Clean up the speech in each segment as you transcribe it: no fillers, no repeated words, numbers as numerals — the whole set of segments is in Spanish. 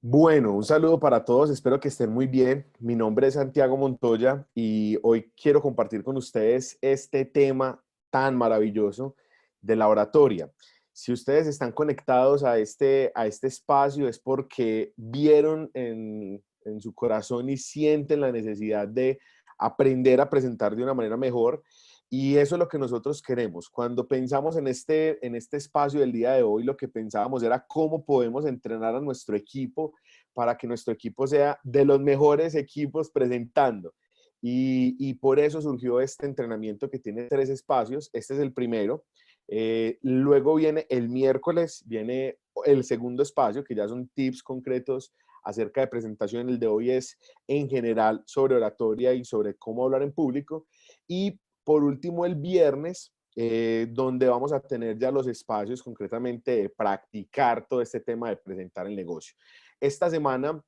Bueno, un saludo para todos, espero que estén muy bien. Mi nombre es Santiago Montoya y hoy quiero compartir con ustedes este tema tan maravilloso de la oratoria. Si ustedes están conectados a este espacio es porque vieron en su corazón y sienten la necesidad de aprender a presentar de una manera mejor. Y eso es lo que nosotros queremos. Cuando pensamos en este espacio del día de hoy, lo que pensábamos era cómo podemos entrenar a nuestro equipo para que nuestro equipo sea de los mejores equipos presentando. Y por eso surgió este entrenamiento que tiene 3 espacios. Este es el primero. Luego viene el miércoles, viene el segundo espacio, que ya son tips concretos acerca de presentación. El de hoy es en general sobre oratoria y sobre cómo hablar en público. Y por último, el viernes, donde vamos a tener ya los espacios concretamente de practicar todo este tema de presentar el negocio. Esta semana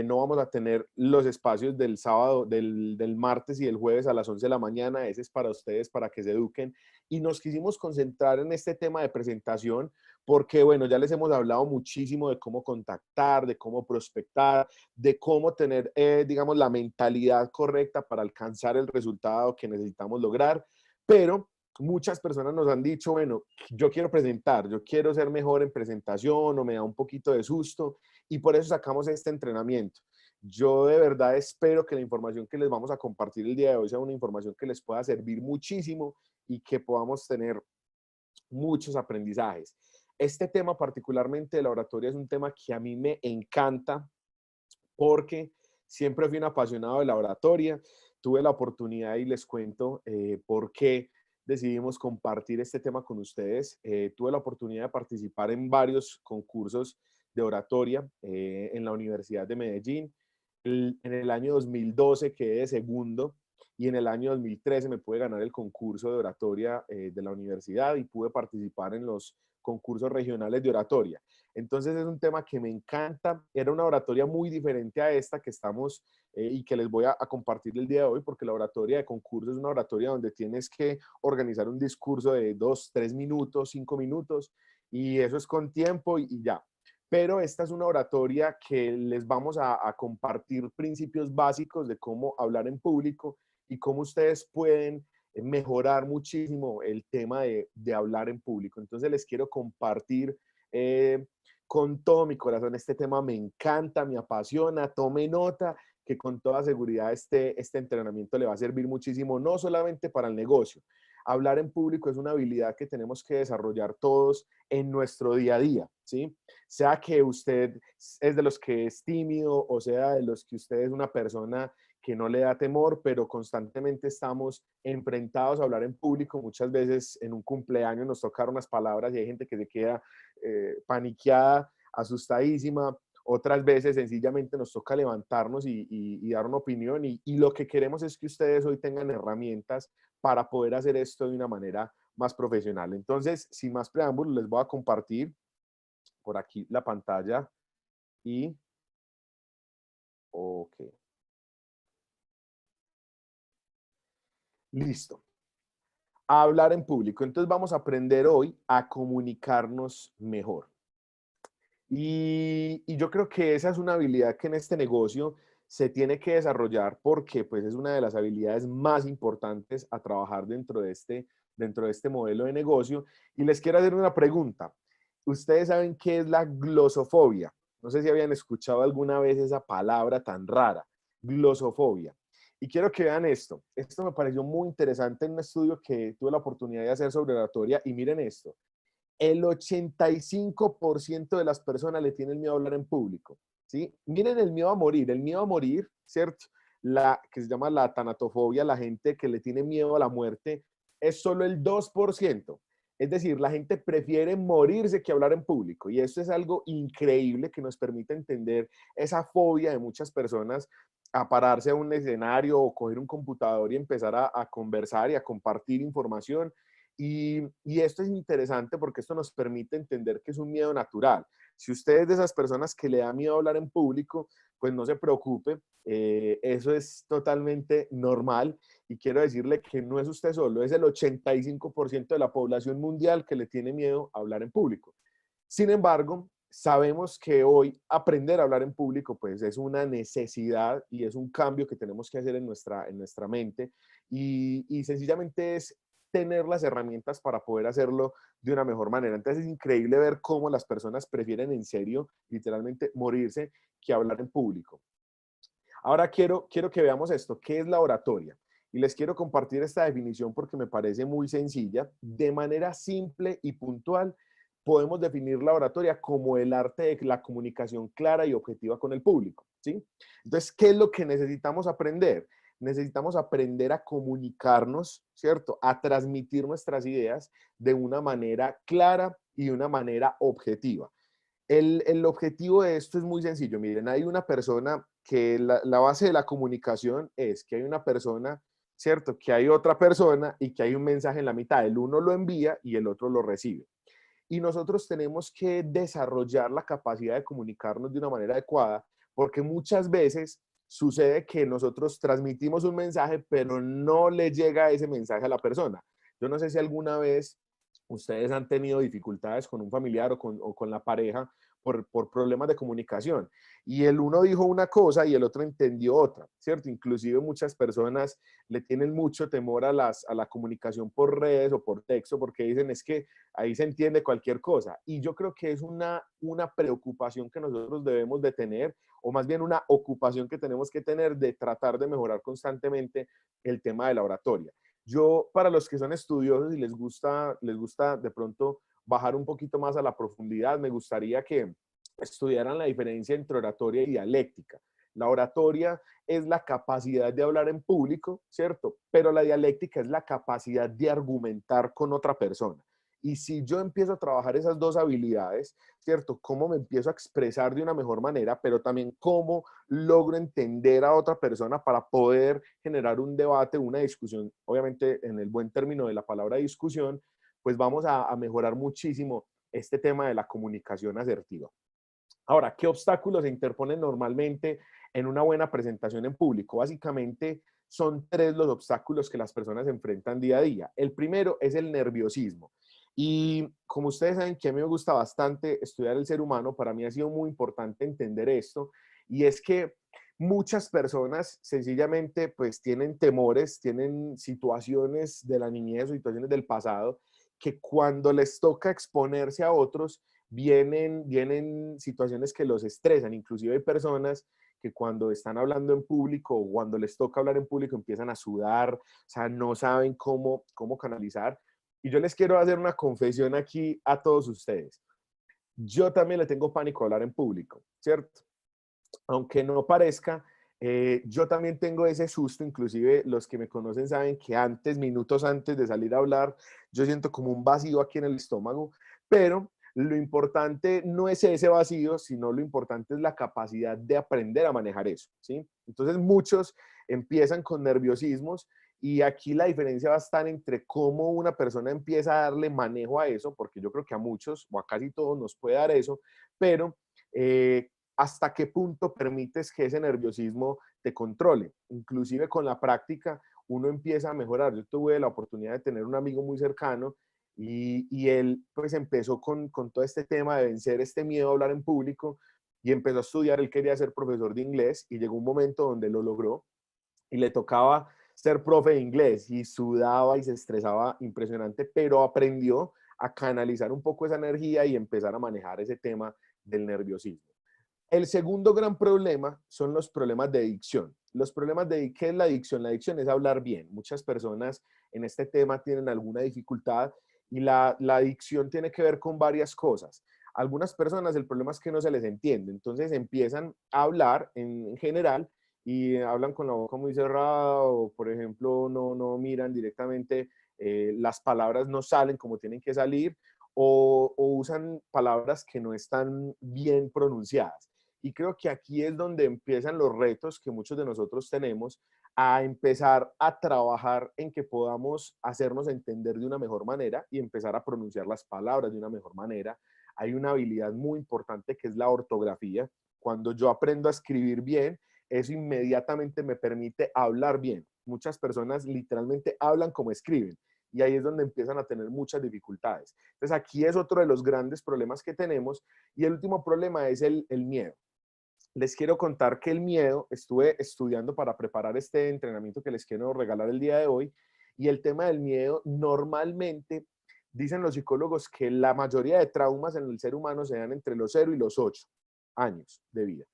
no vamos a tener los espacios del sábado, del martes y del jueves a las 11 de la mañana. Ese es para ustedes, para que se eduquen. Y nos quisimos concentrar en este tema de presentación porque, bueno, ya les hemos hablado muchísimo de cómo contactar, de cómo prospectar, de cómo tener, digamos, la mentalidad correcta para alcanzar el resultado que necesitamos lograr. Pero muchas personas nos han dicho, bueno, yo quiero presentar, yo quiero ser mejor en presentación o me da un poquito de susto y por eso sacamos este entrenamiento. Yo de verdad espero que la información que les vamos a compartir el día de hoy sea una información que les pueda servir muchísimo y que podamos tener muchos aprendizajes. Este tema particularmente de la oratoria es un tema que a mí me encanta porque siempre fui un apasionado de la oratoria. Tuve la oportunidad y les cuento por qué decidimos compartir este tema con ustedes. Tuve la oportunidad de participar en varios concursos de oratoria en la Universidad de Medellín. En el año 2012 quedé de segundo y en el año 2013 me pude ganar el concurso de oratoria de la universidad y pude participar en los concursos regionales de oratoria. Entonces es un tema que me encanta. Era una oratoria muy diferente a esta que estamos y que les voy a compartir el día de hoy, porque la oratoria de concurso es una oratoria donde tienes que organizar un discurso de 2, 3 minutos, 5 minutos, y eso es con tiempo y ya. Pero esta es una oratoria que les vamos a compartir principios básicos de cómo hablar en público y cómo ustedes pueden mejorar muchísimo el tema de hablar en público. Entonces les quiero compartir con todo mi corazón. Este tema me encanta, me apasiona. Tome nota que con toda seguridad este entrenamiento le va a servir muchísimo, no solamente para el negocio. Hablar en público es una habilidad que tenemos que desarrollar todos en nuestro día a día, ¿sí? Sea que usted es de los que es tímido o sea de los que usted es una persona que no le da temor, pero constantemente estamos enfrentados a hablar en público. Muchas veces en un cumpleaños nos tocaron unas palabras y hay gente que se queda paniqueada, asustadísima. Otras veces sencillamente nos toca levantarnos y dar una opinión y lo que queremos es que ustedes hoy tengan herramientas para poder hacer esto de una manera más profesional. Entonces, sin más preámbulos, les voy a compartir por aquí la pantalla y... Ok. Listo. A hablar en público. Entonces vamos a aprender hoy a comunicarnos mejor. Y yo creo que esa es una habilidad que en este negocio se tiene que desarrollar porque pues, es una de las habilidades más importantes a trabajar dentro de este modelo de negocio. Y les quiero hacer una pregunta. ¿Ustedes saben qué es la glosofobia? No sé si habían escuchado alguna vez esa palabra tan rara, glosofobia. Y quiero que vean esto. Esto me pareció muy interesante en un estudio que tuve la oportunidad de hacer sobre oratoria. Y miren esto. El 85% de las personas le tienen miedo a hablar en público, ¿sí? Miren el miedo a morir, ¿cierto? La que se llama la tanatofobia, la gente que le tiene miedo a la muerte, es solo el 2%. Es decir, la gente prefiere morirse que hablar en público. Y esto es algo increíble que nos permite entender esa fobia de muchas personas a pararse a un escenario o coger un computador y empezar a conversar y a compartir información. Y esto es interesante porque esto nos permite entender que es un miedo natural. Si usted es de esas personas que le da miedo hablar en público, pues no se preocupe, eso es totalmente normal y quiero decirle que no es usted solo, es el 85% de la población mundial que le tiene miedo a hablar en público. Sin embargo, sabemos que hoy aprender a hablar en público pues es una necesidad y es un cambio que tenemos que hacer en nuestra mente y sencillamente es tener las herramientas para poder hacerlo de una mejor manera. Entonces es increíble ver cómo las personas prefieren en serio, literalmente, morirse que hablar en público. Ahora quiero que veamos esto. ¿Qué es la oratoria? Y les quiero compartir esta definición porque me parece muy sencilla. De manera simple y puntual, podemos definir la oratoria como el arte de la comunicación clara y objetiva con el público, ¿sí? Entonces, ¿qué es lo que necesitamos aprender? Necesitamos aprender a comunicarnos, ¿cierto? A transmitir nuestras ideas de una manera clara y de una manera objetiva. El objetivo de esto es muy sencillo. Miren, hay una persona que la base de la comunicación es que hay una persona, ¿cierto? Que hay otra persona y que hay un mensaje en la mitad. El uno lo envía y el otro lo recibe. Y nosotros tenemos que desarrollar la capacidad de comunicarnos de una manera adecuada, porque muchas veces sucede que nosotros transmitimos un mensaje, pero no le llega ese mensaje a la persona. Yo no sé si alguna vez ustedes han tenido dificultades con un familiar o con la pareja por problemas de comunicación. Y el uno dijo una cosa y el otro entendió otra, ¿cierto? Inclusive muchas personas le tienen mucho temor a la comunicación por redes o por texto porque dicen es que ahí se entiende cualquier cosa. Y yo creo que es una preocupación que nosotros debemos de tener, o más bien una ocupación que tenemos que tener de tratar de mejorar constantemente el tema de la oratoria. Yo, para los que son estudiosos y les gusta de pronto bajar un poquito más a la profundidad, me gustaría que estudiaran la diferencia entre oratoria y dialéctica. La oratoria es la capacidad de hablar en público, ¿cierto? Pero la dialéctica es la capacidad de argumentar con otra persona. Y si yo empiezo a trabajar esas dos habilidades, ¿cierto? Cómo me empiezo a expresar de una mejor manera, pero también cómo logro entender a otra persona para poder generar un debate, una discusión, obviamente en el buen término de la palabra discusión, pues vamos a mejorar muchísimo este tema de la comunicación asertiva. Ahora, ¿qué obstáculos se interponen normalmente en una buena presentación en público? Básicamente son tres los obstáculos que las personas enfrentan día a día. El primero es el nerviosismo. Y como ustedes saben que a mí me gusta bastante estudiar el ser humano, para mí ha sido muy importante entender esto, y es que muchas personas sencillamente pues tienen temores, tienen situaciones de la niñez o situaciones del pasado que cuando les toca exponerse a otros, vienen situaciones que los estresan. Inclusive hay personas que cuando están hablando en público o cuando les toca hablar en público empiezan a sudar, o sea, no saben cómo canalizar. Y yo les quiero hacer una confesión aquí a todos ustedes. Yo también le tengo pánico a hablar en público, ¿cierto? Aunque no parezca, yo también tengo ese susto, inclusive los que me conocen saben que antes, minutos antes de salir a hablar, yo siento como un vacío aquí en el estómago, pero lo importante no es ese vacío, sino lo importante es la capacidad de aprender a manejar eso, ¿sí? Entonces muchos empiezan con nerviosismos y aquí la diferencia va a estar entre cómo una persona empieza a darle manejo a eso, porque yo creo que a muchos o a casi todos nos puede dar eso, pero hasta qué punto permites que ese nerviosismo te controle. Inclusive con la práctica uno empieza a mejorar. Yo tuve la oportunidad de tener un amigo muy cercano y él pues empezó con todo este tema de vencer este miedo a hablar en público y empezó a estudiar. Él quería ser profesor de inglés y llegó un momento donde lo logró y le tocaba ser profe de inglés y sudaba y se estresaba impresionante, pero aprendió a canalizar un poco esa energía y empezar a manejar ese tema del nerviosismo. El segundo gran problema son los problemas de dicción. Los problemas de ¿qué es la dicción? La dicción es hablar bien. Muchas personas en este tema tienen alguna dificultad y la dicción tiene que ver con varias cosas. Algunas personas el problema es que no se les entiende, entonces empiezan a hablar en general y hablan con la boca muy cerrada o, por ejemplo, no miran directamente, las palabras no salen como tienen que salir o usan palabras que no están bien pronunciadas. Y creo que aquí es donde empiezan los retos que muchos de nosotros tenemos a empezar a trabajar en que podamos hacernos entender de una mejor manera y empezar a pronunciar las palabras de una mejor manera. Hay una habilidad muy importante que es la ortografía. Cuando yo aprendo a escribir bien, eso inmediatamente me permite hablar bien. Muchas personas literalmente hablan como escriben y ahí es donde empiezan a tener muchas dificultades. Entonces aquí es otro de los grandes problemas que tenemos, y el último problema es el miedo. Les quiero contar que el miedo, estuve estudiando para preparar este entrenamiento que les quiero regalar el día de hoy, y el tema del miedo normalmente, dicen los psicólogos que la mayoría de traumas en el ser humano se dan entre los 0 y los 8 años de vida.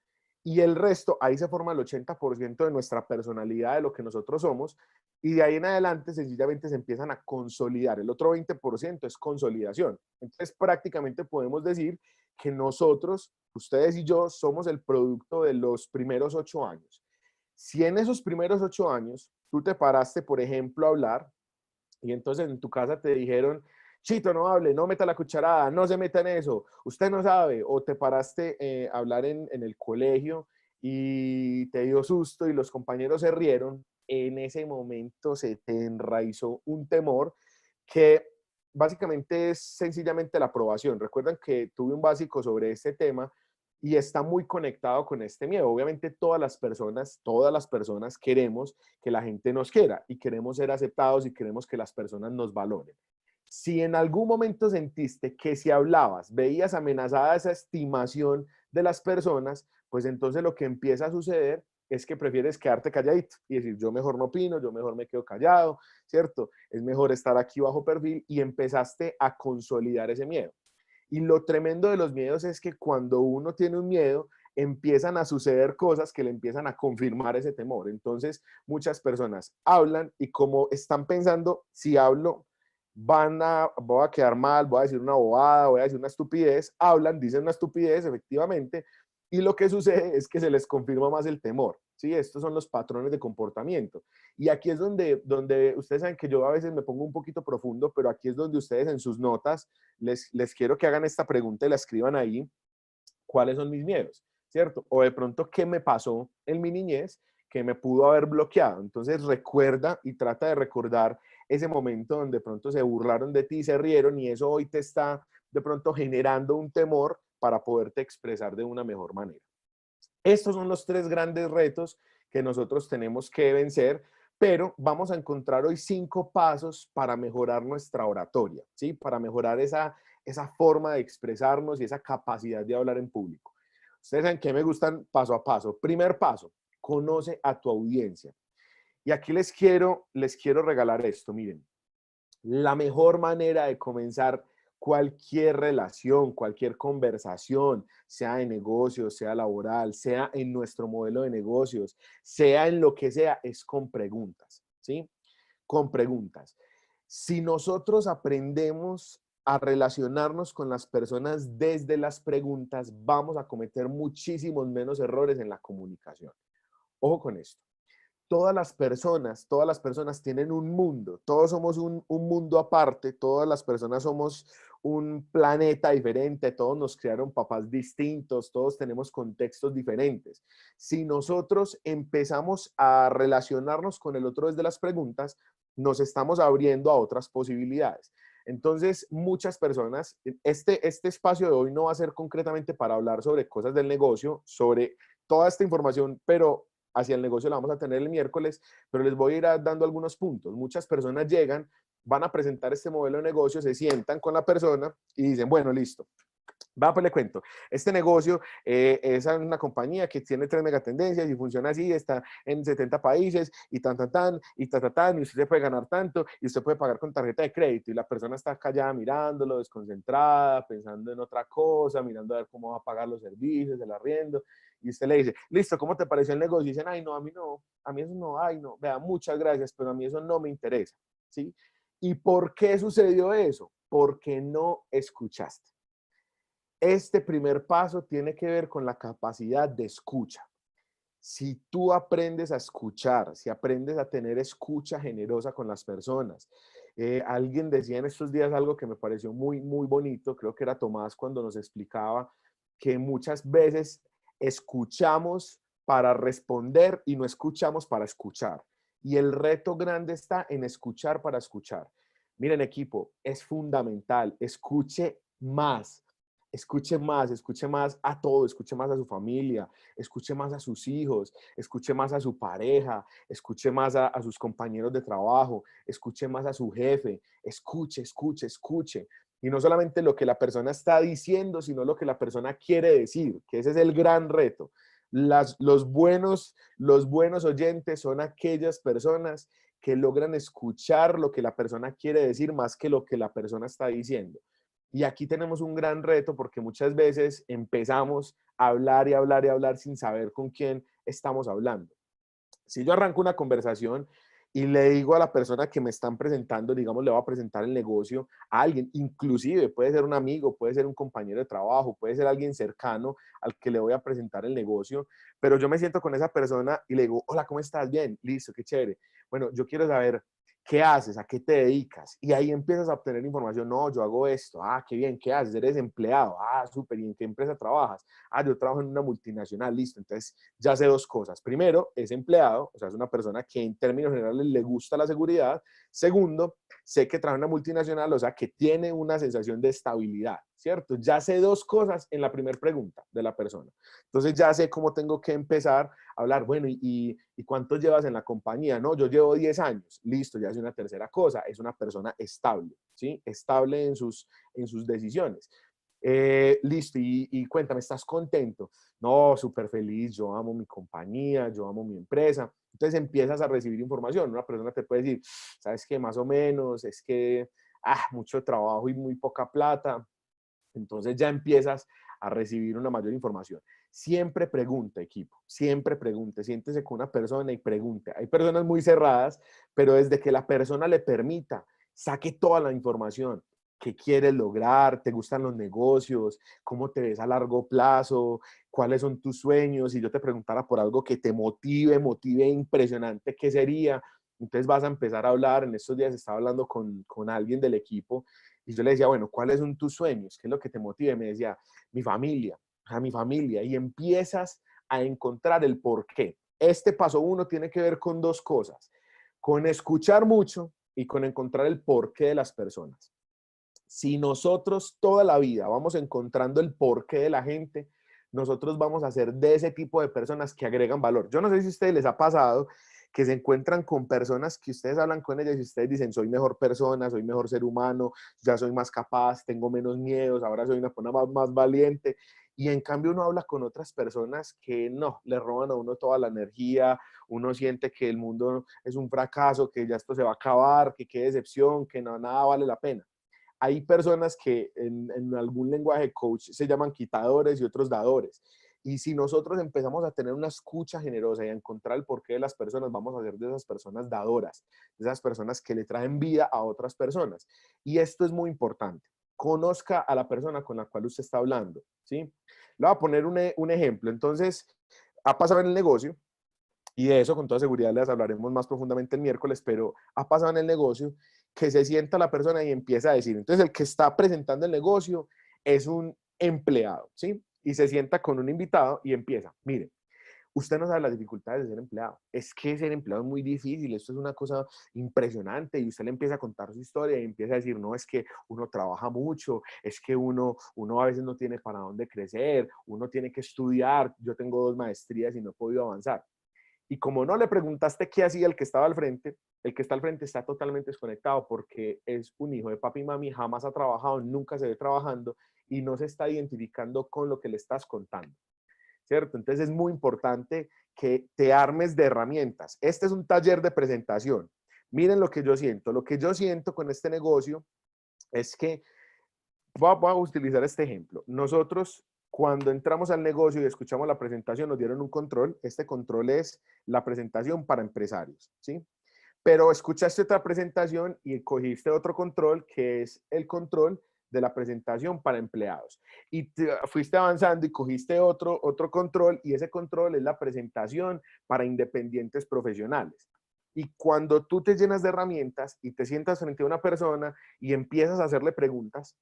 Y el resto, ahí se forma el 80% de nuestra personalidad, de lo que nosotros somos, y de ahí en adelante sencillamente se empiezan a consolidar. El otro 20% es consolidación. Entonces prácticamente podemos decir que nosotros, ustedes y yo, somos el producto de los primeros 8 años. Si en esos primeros 8 años tú te paraste, por ejemplo, a hablar, y entonces en tu casa te dijeron, Chito, no hable, no meta la cucharada, no se meta en eso, usted no sabe, o te paraste a hablar en el colegio y te dio susto y los compañeros se rieron, en ese momento se te enraizó un temor que básicamente es sencillamente la aprobación. Recuerdan que tuve un básico sobre este tema y está muy conectado con este miedo. Obviamente todas las personas queremos que la gente nos quiera y queremos ser aceptados y queremos que las personas nos valoren. Si en algún momento sentiste que si hablabas, veías amenazada esa estimación de las personas, pues entonces lo que empieza a suceder es que prefieres quedarte calladito y decir, yo mejor no opino, yo mejor me quedo callado, ¿cierto? Es mejor estar aquí bajo perfil, y empezaste a consolidar ese miedo. Y lo tremendo de los miedos es que cuando uno tiene un miedo, empiezan a suceder cosas que le empiezan a confirmar ese temor. Entonces, muchas personas hablan y como están pensando, si hablo, voy a quedar mal, voy a decir una bobada, voy a decir una estupidez, hablan, dicen una estupidez, efectivamente, y lo que sucede es que se les confirma más el temor. ¿Sí? Estos son los patrones de comportamiento. Y aquí es donde ustedes saben que yo a veces me pongo un poquito profundo, pero aquí es donde ustedes en sus notas les quiero que hagan esta pregunta y la escriban ahí. ¿Cuáles son mis miedos? ¿Cierto? O de pronto, ¿qué me pasó en mi niñez que me pudo haber bloqueado? Entonces recuerda y trata de recordar ese momento donde de pronto se burlaron de ti, se rieron, y eso hoy te está de pronto generando un temor para poderte expresar de una mejor manera. Estos son los 3 grandes retos que nosotros tenemos que vencer, pero vamos a encontrar hoy 5 pasos para mejorar nuestra oratoria, ¿sí? Para mejorar esa forma de expresarnos y esa capacidad de hablar en público. Ustedes saben que me gustan paso a paso. Primer paso, conoce a tu audiencia. Y aquí les quiero regalar esto, miren. La mejor manera de comenzar cualquier relación, cualquier conversación, sea de negocios, sea laboral, sea en nuestro modelo de negocios, sea en lo que sea, es con preguntas, ¿sí? Con preguntas. Si nosotros aprendemos a relacionarnos con las personas desde las preguntas, vamos a cometer muchísimos menos errores en la comunicación. Ojo con esto. Todas las personas tienen un mundo, todos somos un mundo aparte, todas las personas somos un planeta diferente, todos nos crearon papás distintos, todos tenemos contextos diferentes. Si nosotros empezamos a relacionarnos con el otro desde las preguntas, nos estamos abriendo a otras posibilidades. Entonces, muchas personas, este espacio de hoy no va a ser concretamente para hablar sobre cosas del negocio, sobre toda esta información, pero hacia el negocio la vamos a tener el miércoles, pero les voy a ir dando algunos puntos. Muchas personas llegan, van a presentar este modelo de negocio, se sientan con la persona y dicen, bueno, listo. Va, pues le cuento. Este negocio es una compañía que tiene 3 megatendencias y funciona así, está en 70 países y y usted se puede ganar tanto y usted puede pagar con tarjeta de crédito, y la persona está callada mirándolo, desconcentrada, pensando en otra cosa, mirando a ver cómo va a pagar los servicios, el arriendo, y usted le dice, listo, ¿cómo te pareció el negocio? Y dicen, ay, no, a mí eso no, ay, no, vea, muchas gracias, pero a mí eso no me interesa, ¿sí? ¿Y por qué sucedió eso? Porque no escuchaste. Este primer paso tiene que ver con la capacidad de escucha. Si tú aprendes a escuchar, si aprendes a tener escucha generosa con las personas. Alguien decía en estos días algo que me pareció muy, muy bonito, creo que era Tomás cuando nos explicaba que muchas veces escuchamos para responder y no escuchamos para escuchar. Y el reto grande está en escuchar para escuchar. Miren, equipo, es fundamental, escuche más. escuche más a todo, escuche más a su familia, escuche más a sus hijos, escuche más a su pareja, escuche más a sus compañeros de trabajo, escuche más a su jefe, escuche, escuche, escuche. Y no solamente lo que la persona está diciendo, sino lo que la persona quiere decir, que ese es el gran reto. Los buenos oyentes son aquellas personas que logran escuchar lo que la persona quiere decir más que lo que la persona está diciendo. Y aquí tenemos un gran reto porque muchas veces empezamos a hablar y hablar y hablar sin saber con quién estamos hablando. Si yo arranco una conversación y le digo a la persona que me están presentando, digamos, le voy a presentar el negocio a alguien, inclusive puede ser un amigo, puede ser un compañero de trabajo, puede ser alguien cercano al que le voy a presentar el negocio, pero yo me siento con esa persona y le digo, hola, ¿cómo estás? Bien, listo, qué chévere. Bueno, yo quiero saber qué haces, a qué te dedicas, y ahí empiezas a obtener información. No, yo hago esto. Ah, qué bien, ¿qué haces? Eres empleado. Ah, súper, ¿y en qué empresa trabajas? Ah, yo trabajo en una multinacional. Listo, entonces ya sé dos cosas. Primero, es empleado, o sea, es una persona que en términos generales le gusta la seguridad. Segundo, sé que trabaja en una multinacional, o sea, que tiene una sensación de estabilidad, ¿cierto? Ya sé dos cosas en la primera pregunta de la persona. Entonces ya sé cómo tengo que empezar a hablar. Bueno, ¿y cuánto llevas en la compañía? No, yo llevo 10 años. Listo, ya es una tercera cosa. Es una persona estable, ¿sí? Estable en sus decisiones. Listo, y cuéntame, ¿estás contento? No, súper feliz, yo amo mi compañía, yo amo mi empresa. Entonces empiezas a recibir información. Una persona te puede decir, ¿sabes qué? Más o menos, es que, mucho trabajo y muy poca plata. Entonces ya empiezas a recibir una mayor información. Siempre pregunte, equipo, siempre pregunte, siéntese con una persona y pregunte. Hay personas muy cerradas, pero desde que la persona le permita, saque toda la información. ¿Qué quieres lograr? ¿Te gustan los negocios? ¿Cómo te ves a largo plazo? ¿Cuáles son tus sueños? Si yo te preguntara por algo que te motive impresionante, ¿qué sería? Entonces vas a empezar a hablar. En estos días estaba hablando con alguien del equipo y yo le decía, bueno, ¿cuáles son tus sueños? ¿Qué es lo que te motiva? Y me decía, mi familia, a mi familia. Y empiezas a encontrar el por qué. Este paso uno tiene que ver con dos cosas, con escuchar mucho y con encontrar el porqué de las personas. Si nosotros toda la vida vamos encontrando el porqué de la gente, nosotros vamos a ser de ese tipo de personas que agregan valor. Yo no sé si a ustedes les ha pasado que se encuentran con personas que ustedes hablan con ellas y ustedes dicen, soy mejor persona, soy mejor ser humano, ya soy más capaz, tengo menos miedos, ahora soy una persona más valiente. Y en cambio uno habla con otras personas que no, le roban a uno toda la energía, uno siente que el mundo es un fracaso, que ya esto se va a acabar, que qué decepción, que no, nada vale la pena. Hay personas que en algún lenguaje coach se llaman quitadores y otros dadores. Y si nosotros empezamos a tener una escucha generosa y a encontrar el porqué de las personas, vamos a ser de esas personas dadoras, de esas personas que le traen vida a otras personas. Y esto es muy importante. Conozca a la persona con la cual usted está hablando, ¿sí? Le voy a poner un ejemplo. Entonces, ha pasado en el negocio, y de eso con toda seguridad les hablaremos más profundamente el miércoles, pero ha pasado en el negocio que se sienta la persona y empieza a decir, entonces el que está presentando el negocio es un empleado, ¿sí? Y se sienta con un invitado y empieza, mire, usted no sabe las dificultades de ser empleado. Es que ser empleado es muy difícil, esto es una cosa impresionante y usted le empieza a contar su historia y empieza a decir, no, es que uno trabaja mucho, es que uno a veces no tiene para dónde crecer, uno tiene que estudiar, yo tengo 2 maestrías y no he podido avanzar. Y como no le preguntaste qué hacía el que estaba al frente, el que está al frente está totalmente desconectado porque es un hijo de papi y mami, jamás ha trabajado, nunca se ve trabajando y no se está identificando con lo que le estás contando, ¿cierto? Entonces es muy importante que te armes de herramientas. Este es un taller de presentación. Miren lo que yo siento. Lo que yo siento con este negocio es que voy a utilizar este ejemplo. Nosotros, cuando entramos al negocio y escuchamos la presentación, nos dieron un control. Este control es la presentación para empresarios, ¿sí? Pero escuchaste otra presentación y cogiste otro control, que es el control de la presentación para empleados. Y fuiste avanzando y cogiste otro control, y ese control es la presentación para independientes profesionales. Y cuando tú te llenas de herramientas y te sientas frente a una persona y empiezas a hacerle preguntas,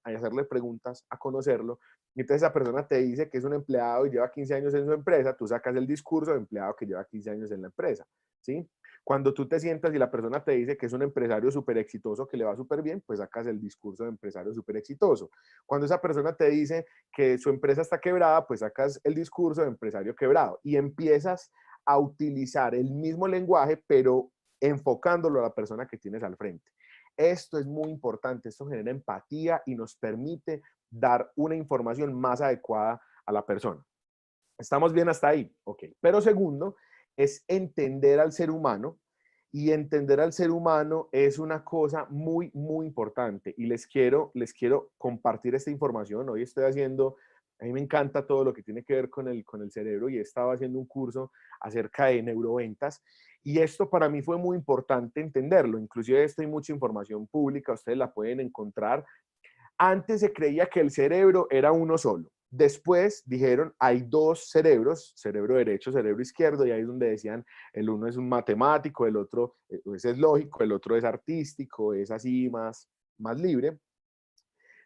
a conocerlo, y entonces esa persona te dice que es un empleado y lleva 15 años en su empresa, tú sacas el discurso de empleado que lleva 15 años en la empresa, ¿sí? Cuando tú te sientas y la persona te dice que es un empresario súper exitoso, que le va súper bien, pues sacas el discurso de empresario súper exitoso. Cuando esa persona te dice que su empresa está quebrada, pues sacas el discurso de empresario quebrado y empiezas a utilizar el mismo lenguaje, pero enfocándolo a la persona que tienes al frente. Esto es muy importante, esto genera empatía y nos permite dar una información más adecuada a la persona. ¿Estamos bien hasta ahí? Ok. Pero segundo, es entender al ser humano, y entender al ser humano es una cosa muy, muy importante y les quiero compartir esta información. Hoy estoy haciendo, a mí me encanta todo lo que tiene que ver con el cerebro y he estado haciendo un curso acerca de neuroventas y esto para mí fue muy importante entenderlo. Inclusive esto hay mucha información pública, ustedes la pueden encontrar. Antes se creía que el cerebro era uno solo. Después dijeron, hay dos cerebros, cerebro derecho, cerebro izquierdo, y ahí es donde decían, el uno es un matemático, el otro ese es lógico, el otro es artístico, es así más libre.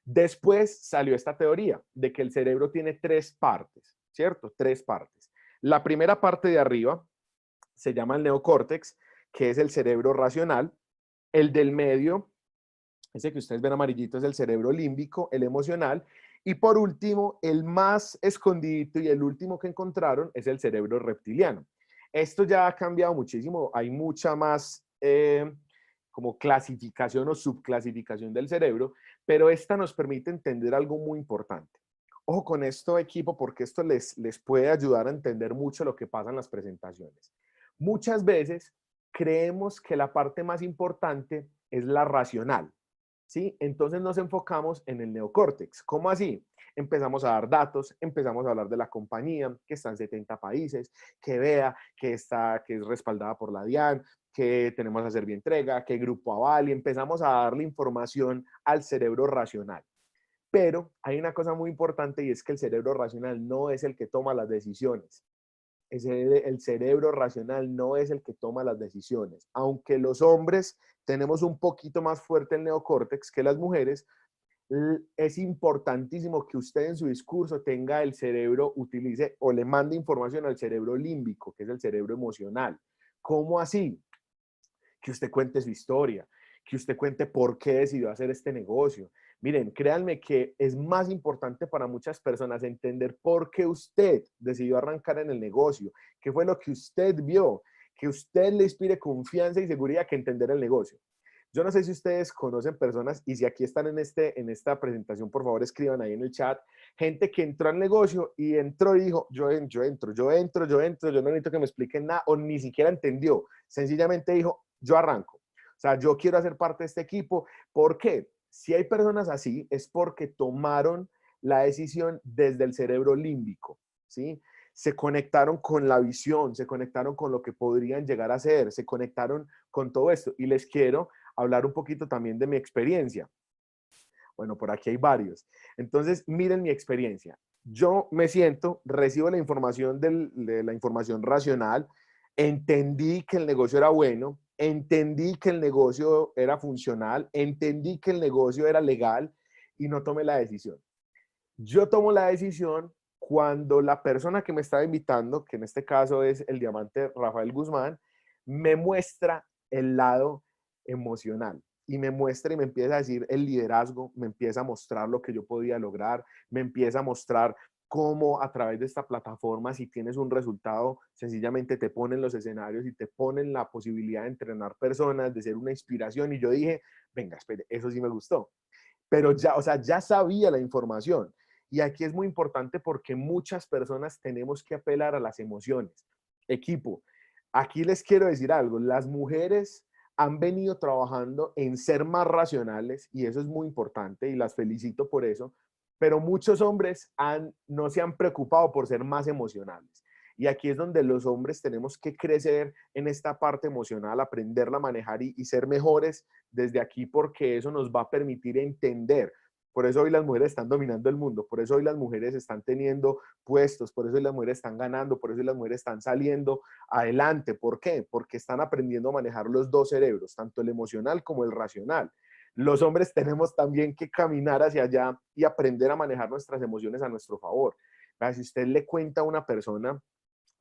Después salió esta teoría de que el cerebro tiene tres partes, ¿cierto? Tres partes. La primera parte de arriba se llama el neocórtex, que es el cerebro racional. El del medio, ese que ustedes ven amarillito, es el cerebro límbico, el emocional. Y por último, el más escondidito y el último que encontraron es el cerebro reptiliano. Esto ya ha cambiado muchísimo, hay mucha más como clasificación o subclasificación del cerebro, pero esta nos permite entender algo muy importante. Ojo con esto, equipo, porque esto les puede ayudar a entender mucho lo que pasa en las presentaciones. Muchas veces creemos que la parte más importante es la racional, ¿sí? Entonces nos enfocamos en el neocórtex. ¿Cómo así? Empezamos a dar datos, empezamos a hablar de la compañía, que está en 70 países, que vea que es respaldada por la DIAN, que tenemos a Servientrega, que Grupo Aval, y empezamos a darle información al cerebro racional. Pero hay una cosa muy importante y es que el cerebro racional no es el que toma las decisiones. El cerebro racional no es el que toma las decisiones. Aunque los hombres tenemos un poquito más fuerte el neocórtex que las mujeres, es importantísimo que usted en su discurso tenga el cerebro, utilice o le mande información al cerebro límbico, que es el cerebro emocional. ¿Cómo así? Que usted cuente su historia, que usted cuente por qué decidió hacer este negocio. Miren, créanme que es más importante para muchas personas entender por qué usted decidió arrancar en el negocio, qué fue lo que usted vio, que usted le inspire confianza y seguridad que entender el negocio. Yo no sé si ustedes conocen personas y si aquí están en esta presentación, por favor escriban ahí en el chat, gente que entró al negocio y entró y dijo, yo entro, yo no necesito que me expliquen nada o ni siquiera entendió. Sencillamente dijo, yo arranco. O sea, yo quiero hacer parte de este equipo. ¿Por qué? Si hay personas así, es porque tomaron la decisión desde el cerebro límbico, ¿sí? Se conectaron con la visión, se conectaron con lo que podrían llegar a ser, se conectaron con todo esto. Y les quiero hablar un poquito también de mi experiencia. Bueno, por aquí hay varios. Entonces, miren mi experiencia. Yo me siento, recibo la información de la información racional, entendí que el negocio era bueno, entendí que el negocio era funcional, entendí que el negocio era legal y no tomé la decisión. Yo tomo la decisión cuando la persona que me estaba invitando, que en este caso es el diamante Rafael Guzmán, me muestra el lado emocional y me muestra y me empieza a decir el liderazgo, me empieza a mostrar lo que yo podía lograr, me empieza a mostrar cómo a través de esta plataforma, si tienes un resultado, sencillamente te ponen los escenarios y te ponen la posibilidad de entrenar personas, de ser una inspiración. Y yo dije, venga, espere, eso sí me gustó. Pero ya, o sea, ya sabía la información. Y aquí es muy importante porque muchas personas tenemos que apelar a las emociones. Equipo, aquí les quiero decir algo, las mujeres han venido trabajando en ser más racionales y eso es muy importante y las felicito por eso, pero muchos hombres no se han preocupado por ser más emocionales. Y aquí es donde los hombres tenemos que crecer en esta parte emocional, aprenderla a manejar y ser mejores desde aquí porque eso nos va a permitir entender. Por eso hoy las mujeres están dominando el mundo, por eso hoy las mujeres están teniendo puestos, por eso hoy las mujeres están ganando, por eso hoy las mujeres están saliendo adelante. ¿Por qué? Porque están aprendiendo a manejar los dos cerebros, tanto el emocional como el racional. Los hombres tenemos también que caminar hacia allá y aprender a manejar nuestras emociones a nuestro favor. Si usted le cuenta a una persona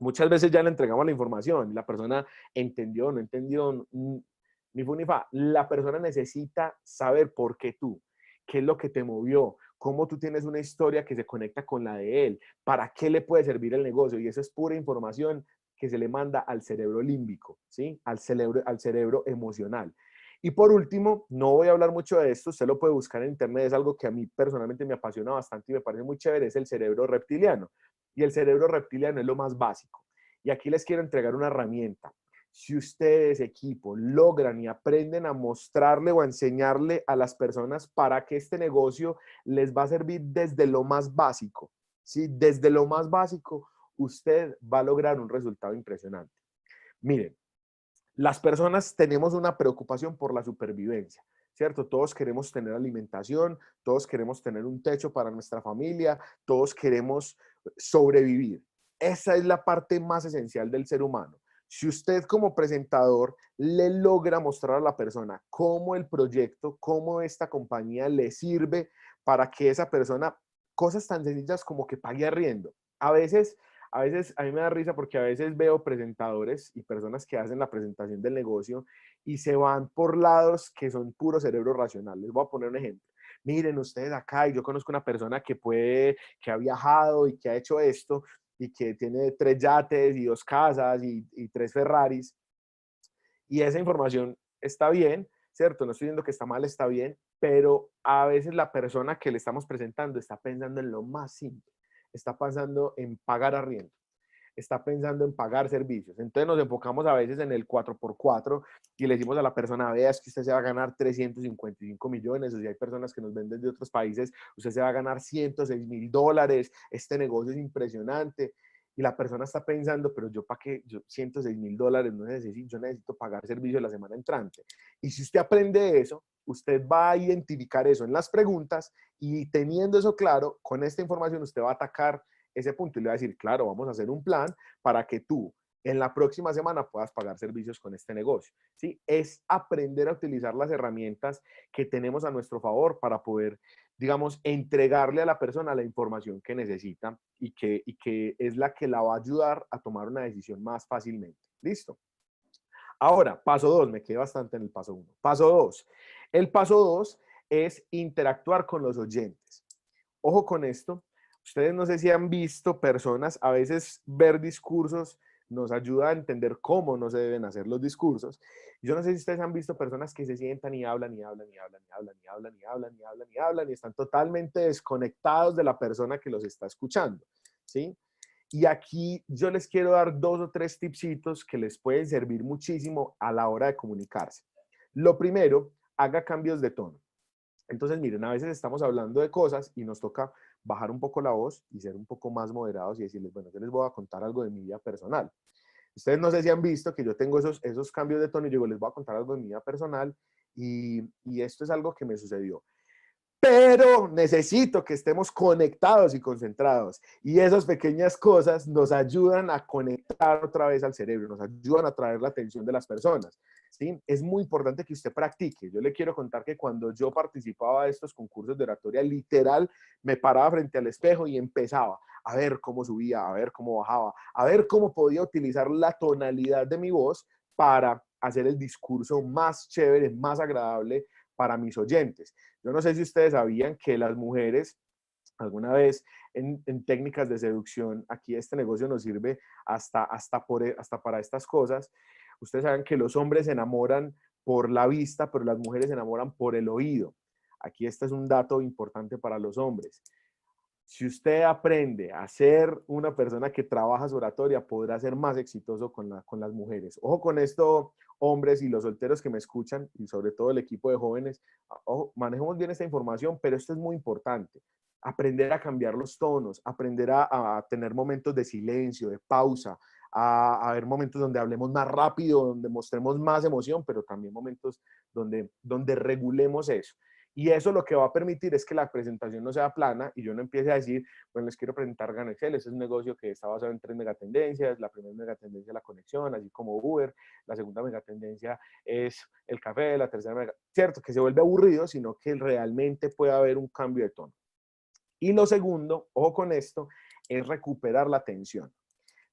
Muchas veces ya le entregamos la información y la persona entendió, no entendió, ni fu ni fa. La persona necesita saber por qué tú, qué es lo que te movió, cómo tú tienes una historia que se conecta con la de él, para qué le puede servir el negocio. Y eso es pura información que se le manda al cerebro límbico, ¿sí? Al cerebro emocional. Y por último, no voy a hablar mucho de esto, usted lo puede buscar en internet, es algo que a mí personalmente me apasiona bastante y me parece muy chévere, es el cerebro reptiliano. Y el cerebro reptiliano es lo más básico. Y aquí les quiero entregar una herramienta. Si ustedes, equipo, logran y aprenden a mostrarle o a enseñarle a las personas para que este negocio les va a servir desde lo más básico, ¿sí? Desde lo más básico, usted va a lograr un resultado impresionante. Miren, las personas tenemos una preocupación por la supervivencia, ¿cierto? Todos queremos tener alimentación, todos queremos tener un techo para nuestra familia, todos queremos sobrevivir. Esa es la parte más esencial del ser humano. Si usted como presentador le logra mostrar a la persona cómo el proyecto, cómo esta compañía le sirve para que esa persona, cosas tan sencillas como que pague arriendo. A veces a mí me da risa porque a veces veo presentadores y personas que hacen la presentación del negocio y se van por lados que son puro cerebro racional. Les voy a poner un ejemplo. Miren ustedes acá, y yo conozco una persona que ha viajado y que ha hecho esto y que tiene 3 yates y 2 casas y 3 Ferraris. Y esa información está bien, ¿cierto? No estoy diciendo que está mal, está bien, pero a veces la persona que le estamos presentando está pensando en lo más simple, está pensando en pagar arriendo, está pensando en pagar servicios. Entonces nos enfocamos a veces en el 4x4 y le decimos a la persona, vea, es que usted se va a ganar 355 millones, o si hay personas que nos ven desde otros países, usted se va a ganar $106,000, este negocio es impresionante. Y la persona está pensando, pero yo para qué, yo $106,000 no necesito, yo necesito pagar servicio la semana entrante. Y si usted aprende eso, usted va a identificar eso en las preguntas y teniendo eso claro, con esta información usted va a atacar ese punto y le va a decir, claro, vamos a hacer un plan para que tú en la próxima semana puedas pagar servicios con este negocio. ¿Sí? Es aprender a utilizar las herramientas que tenemos a nuestro favor para poder, digamos, entregarle a la persona la información que necesita y que es la que la va a ayudar a tomar una decisión más fácilmente. ¿Listo? Ahora, paso 2, me quedé bastante en el paso 1. Paso 2. El paso 2 es interactuar con los oyentes. Ojo con esto. Ustedes no sé si han visto personas, a veces ver discursos nos ayuda a entender cómo no se deben hacer los discursos. Yo no sé si ustedes han visto personas que se sientan y hablan y hablan y hablan y hablan y hablan y hablan y hablan y hablan y están totalmente desconectados de la persona que los está escuchando, ¿sí? Y aquí yo les quiero dar 2 o 3 tipsitos que les pueden servir muchísimo a la hora de comunicarse. Lo primero, haga cambios de tono. Entonces, miren, a veces estamos hablando de cosas y nos toca bajar un poco la voz y ser un poco más moderados y decirles, bueno, yo les voy a contar algo de mi vida personal. Ustedes no sé si han visto que yo tengo esos cambios de tono y yo digo, les voy a contar algo de mi vida personal y esto es algo que me sucedió, pero necesito que estemos conectados y concentrados. Y esas pequeñas cosas nos ayudan a conectar otra vez al cerebro, nos ayudan a atraer la atención de las personas. ¿Sí? Es muy importante que usted practique. Yo le quiero contar que cuando yo participaba de estos concursos de oratoria, literal, me paraba frente al espejo y empezaba a ver cómo subía, a ver cómo bajaba, a ver cómo podía utilizar la tonalidad de mi voz para hacer el discurso más chévere, más agradable para mis oyentes. Yo no sé si ustedes sabían que las mujeres, alguna vez en técnicas de seducción, aquí este negocio nos sirve hasta para estas cosas. Ustedes saben que los hombres se enamoran por la vista, pero las mujeres se enamoran por el oído. Aquí este es un dato importante para los hombres. Si usted aprende a ser una persona que trabaja su oratoria, podrá ser más exitoso con las mujeres. Ojo con esto, hombres y los solteros que me escuchan, y sobre todo el equipo de jóvenes, ojo, manejemos bien esta información, pero esto es muy importante. Aprender a cambiar los tonos, aprender a tener momentos de silencio, de pausa, a ver momentos donde hablemos más rápido, donde mostremos más emoción, pero también momentos donde regulemos eso. Y eso lo que va a permitir es que la presentación no sea plana y yo no empiece a decir, bueno, les quiero presentar GanExcel, ese es un negocio que está basado en 3 megatendencias, la primera megatendencia es la conexión, así como Uber, la segunda megatendencia es el café, la tercera cierto, que se vuelve aburrido, sino que realmente puede haber un cambio de tono. Y lo segundo, ojo con esto, es recuperar la atención.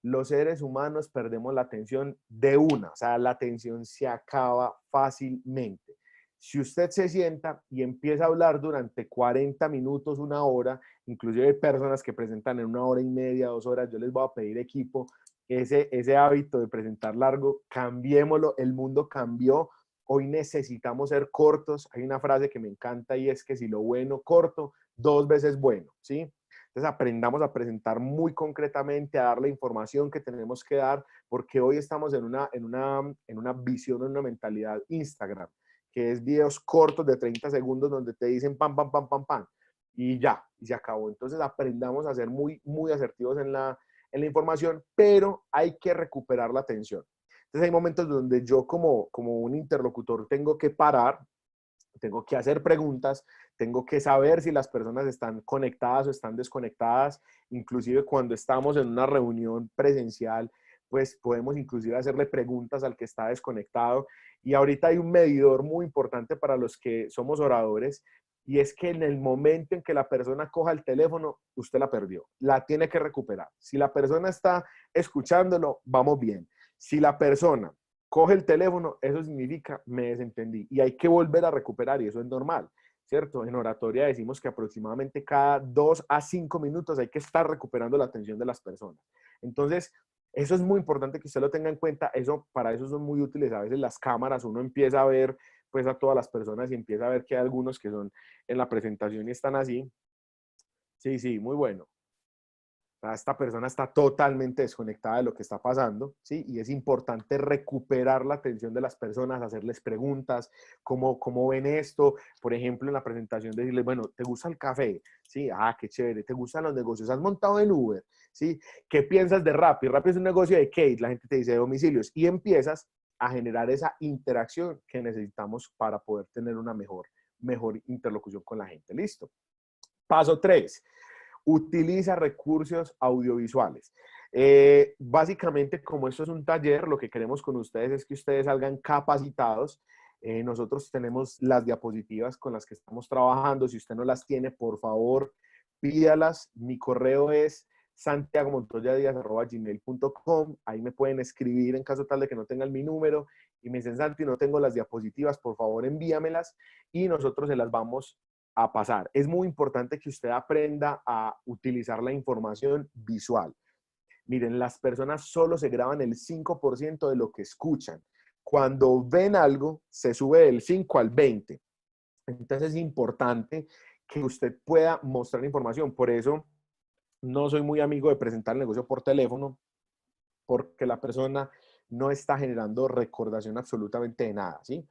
los seres humanos perdemos la atención de una, o sea, la atención se acaba fácilmente. Si usted se sienta y empieza a hablar durante 40 minutos, una hora, inclusive hay personas que presentan en una hora y media, 2 horas, yo les voy a pedir equipo, ese hábito de presentar largo, cambiémoslo, el mundo cambió, hoy necesitamos ser cortos. Hay una frase que me encanta y es que si lo bueno corto, 2 veces bueno, ¿sí? Entonces aprendamos a presentar muy concretamente, a dar la información que tenemos que dar, porque hoy estamos en una visión, en una mentalidad Instagram, que es videos cortos de 30 segundos donde te dicen pam, pam, pam, pam, pam, y ya, y se acabó. Entonces aprendamos a ser muy, muy asertivos en la información, pero hay que recuperar la atención. Entonces hay momentos donde yo como un interlocutor tengo que parar, tengo que hacer preguntas, tengo que saber si las personas están conectadas o están desconectadas, inclusive cuando estamos en una reunión presencial, pues podemos inclusive hacerle preguntas al que está desconectado. Y ahorita hay un medidor muy importante para los que somos oradores, y es que en el momento en que la persona coja el teléfono, usted la perdió, la tiene que recuperar. Si la persona está escuchándolo, vamos bien. Si la persona coge el teléfono, eso significa me desentendí y hay que volver a recuperar y eso es normal, ¿cierto? En oratoria decimos que aproximadamente cada 2 a 5 minutos hay que estar recuperando la atención de las personas. Entonces, eso es muy importante que usted lo tenga en cuenta. Para eso son muy útiles a veces las cámaras. Uno empieza a ver pues a todas las personas y empieza a ver que hay algunos que son en la presentación y están así. Sí, sí, muy bueno. Esta persona está totalmente desconectada de lo que está pasando, ¿sí? Y es importante recuperar la atención de las personas, hacerles preguntas, cómo ven esto, por ejemplo, en la presentación decirles, bueno, ¿te gusta el café? Sí, qué chévere, ¿te gustan los negocios? ¿Has montado en Uber? ¿Sí? ¿Qué piensas de Rappi? Rappi es un negocio de Kate, la gente te dice de domicilios, y empiezas a generar esa interacción que necesitamos para poder tener una mejor interlocución con la gente. ¿Listo? Paso 3. Utiliza recursos audiovisuales. Básicamente, como esto es un taller, lo que queremos con ustedes es que ustedes salgan capacitados. Nosotros tenemos las diapositivas con las que estamos trabajando. Si usted no las tiene, por favor, pídalas. Mi correo es santiagomontoyadiaz@gmail.com. Ahí me pueden escribir en caso tal de que no tengan mi número y me dicen, Santi, no tengo las diapositivas, por favor envíamelas y nosotros se las vamos a pasar. Es muy importante que usted aprenda a utilizar la información visual. Miren, las personas solo se graban el 5% de lo que escuchan. Cuando ven algo, se sube del 5 al 20. Entonces es importante que usted pueda mostrar información. Por eso no soy muy amigo de presentar el negocio por teléfono, porque la persona no está generando recordación absolutamente de nada, ¿sí?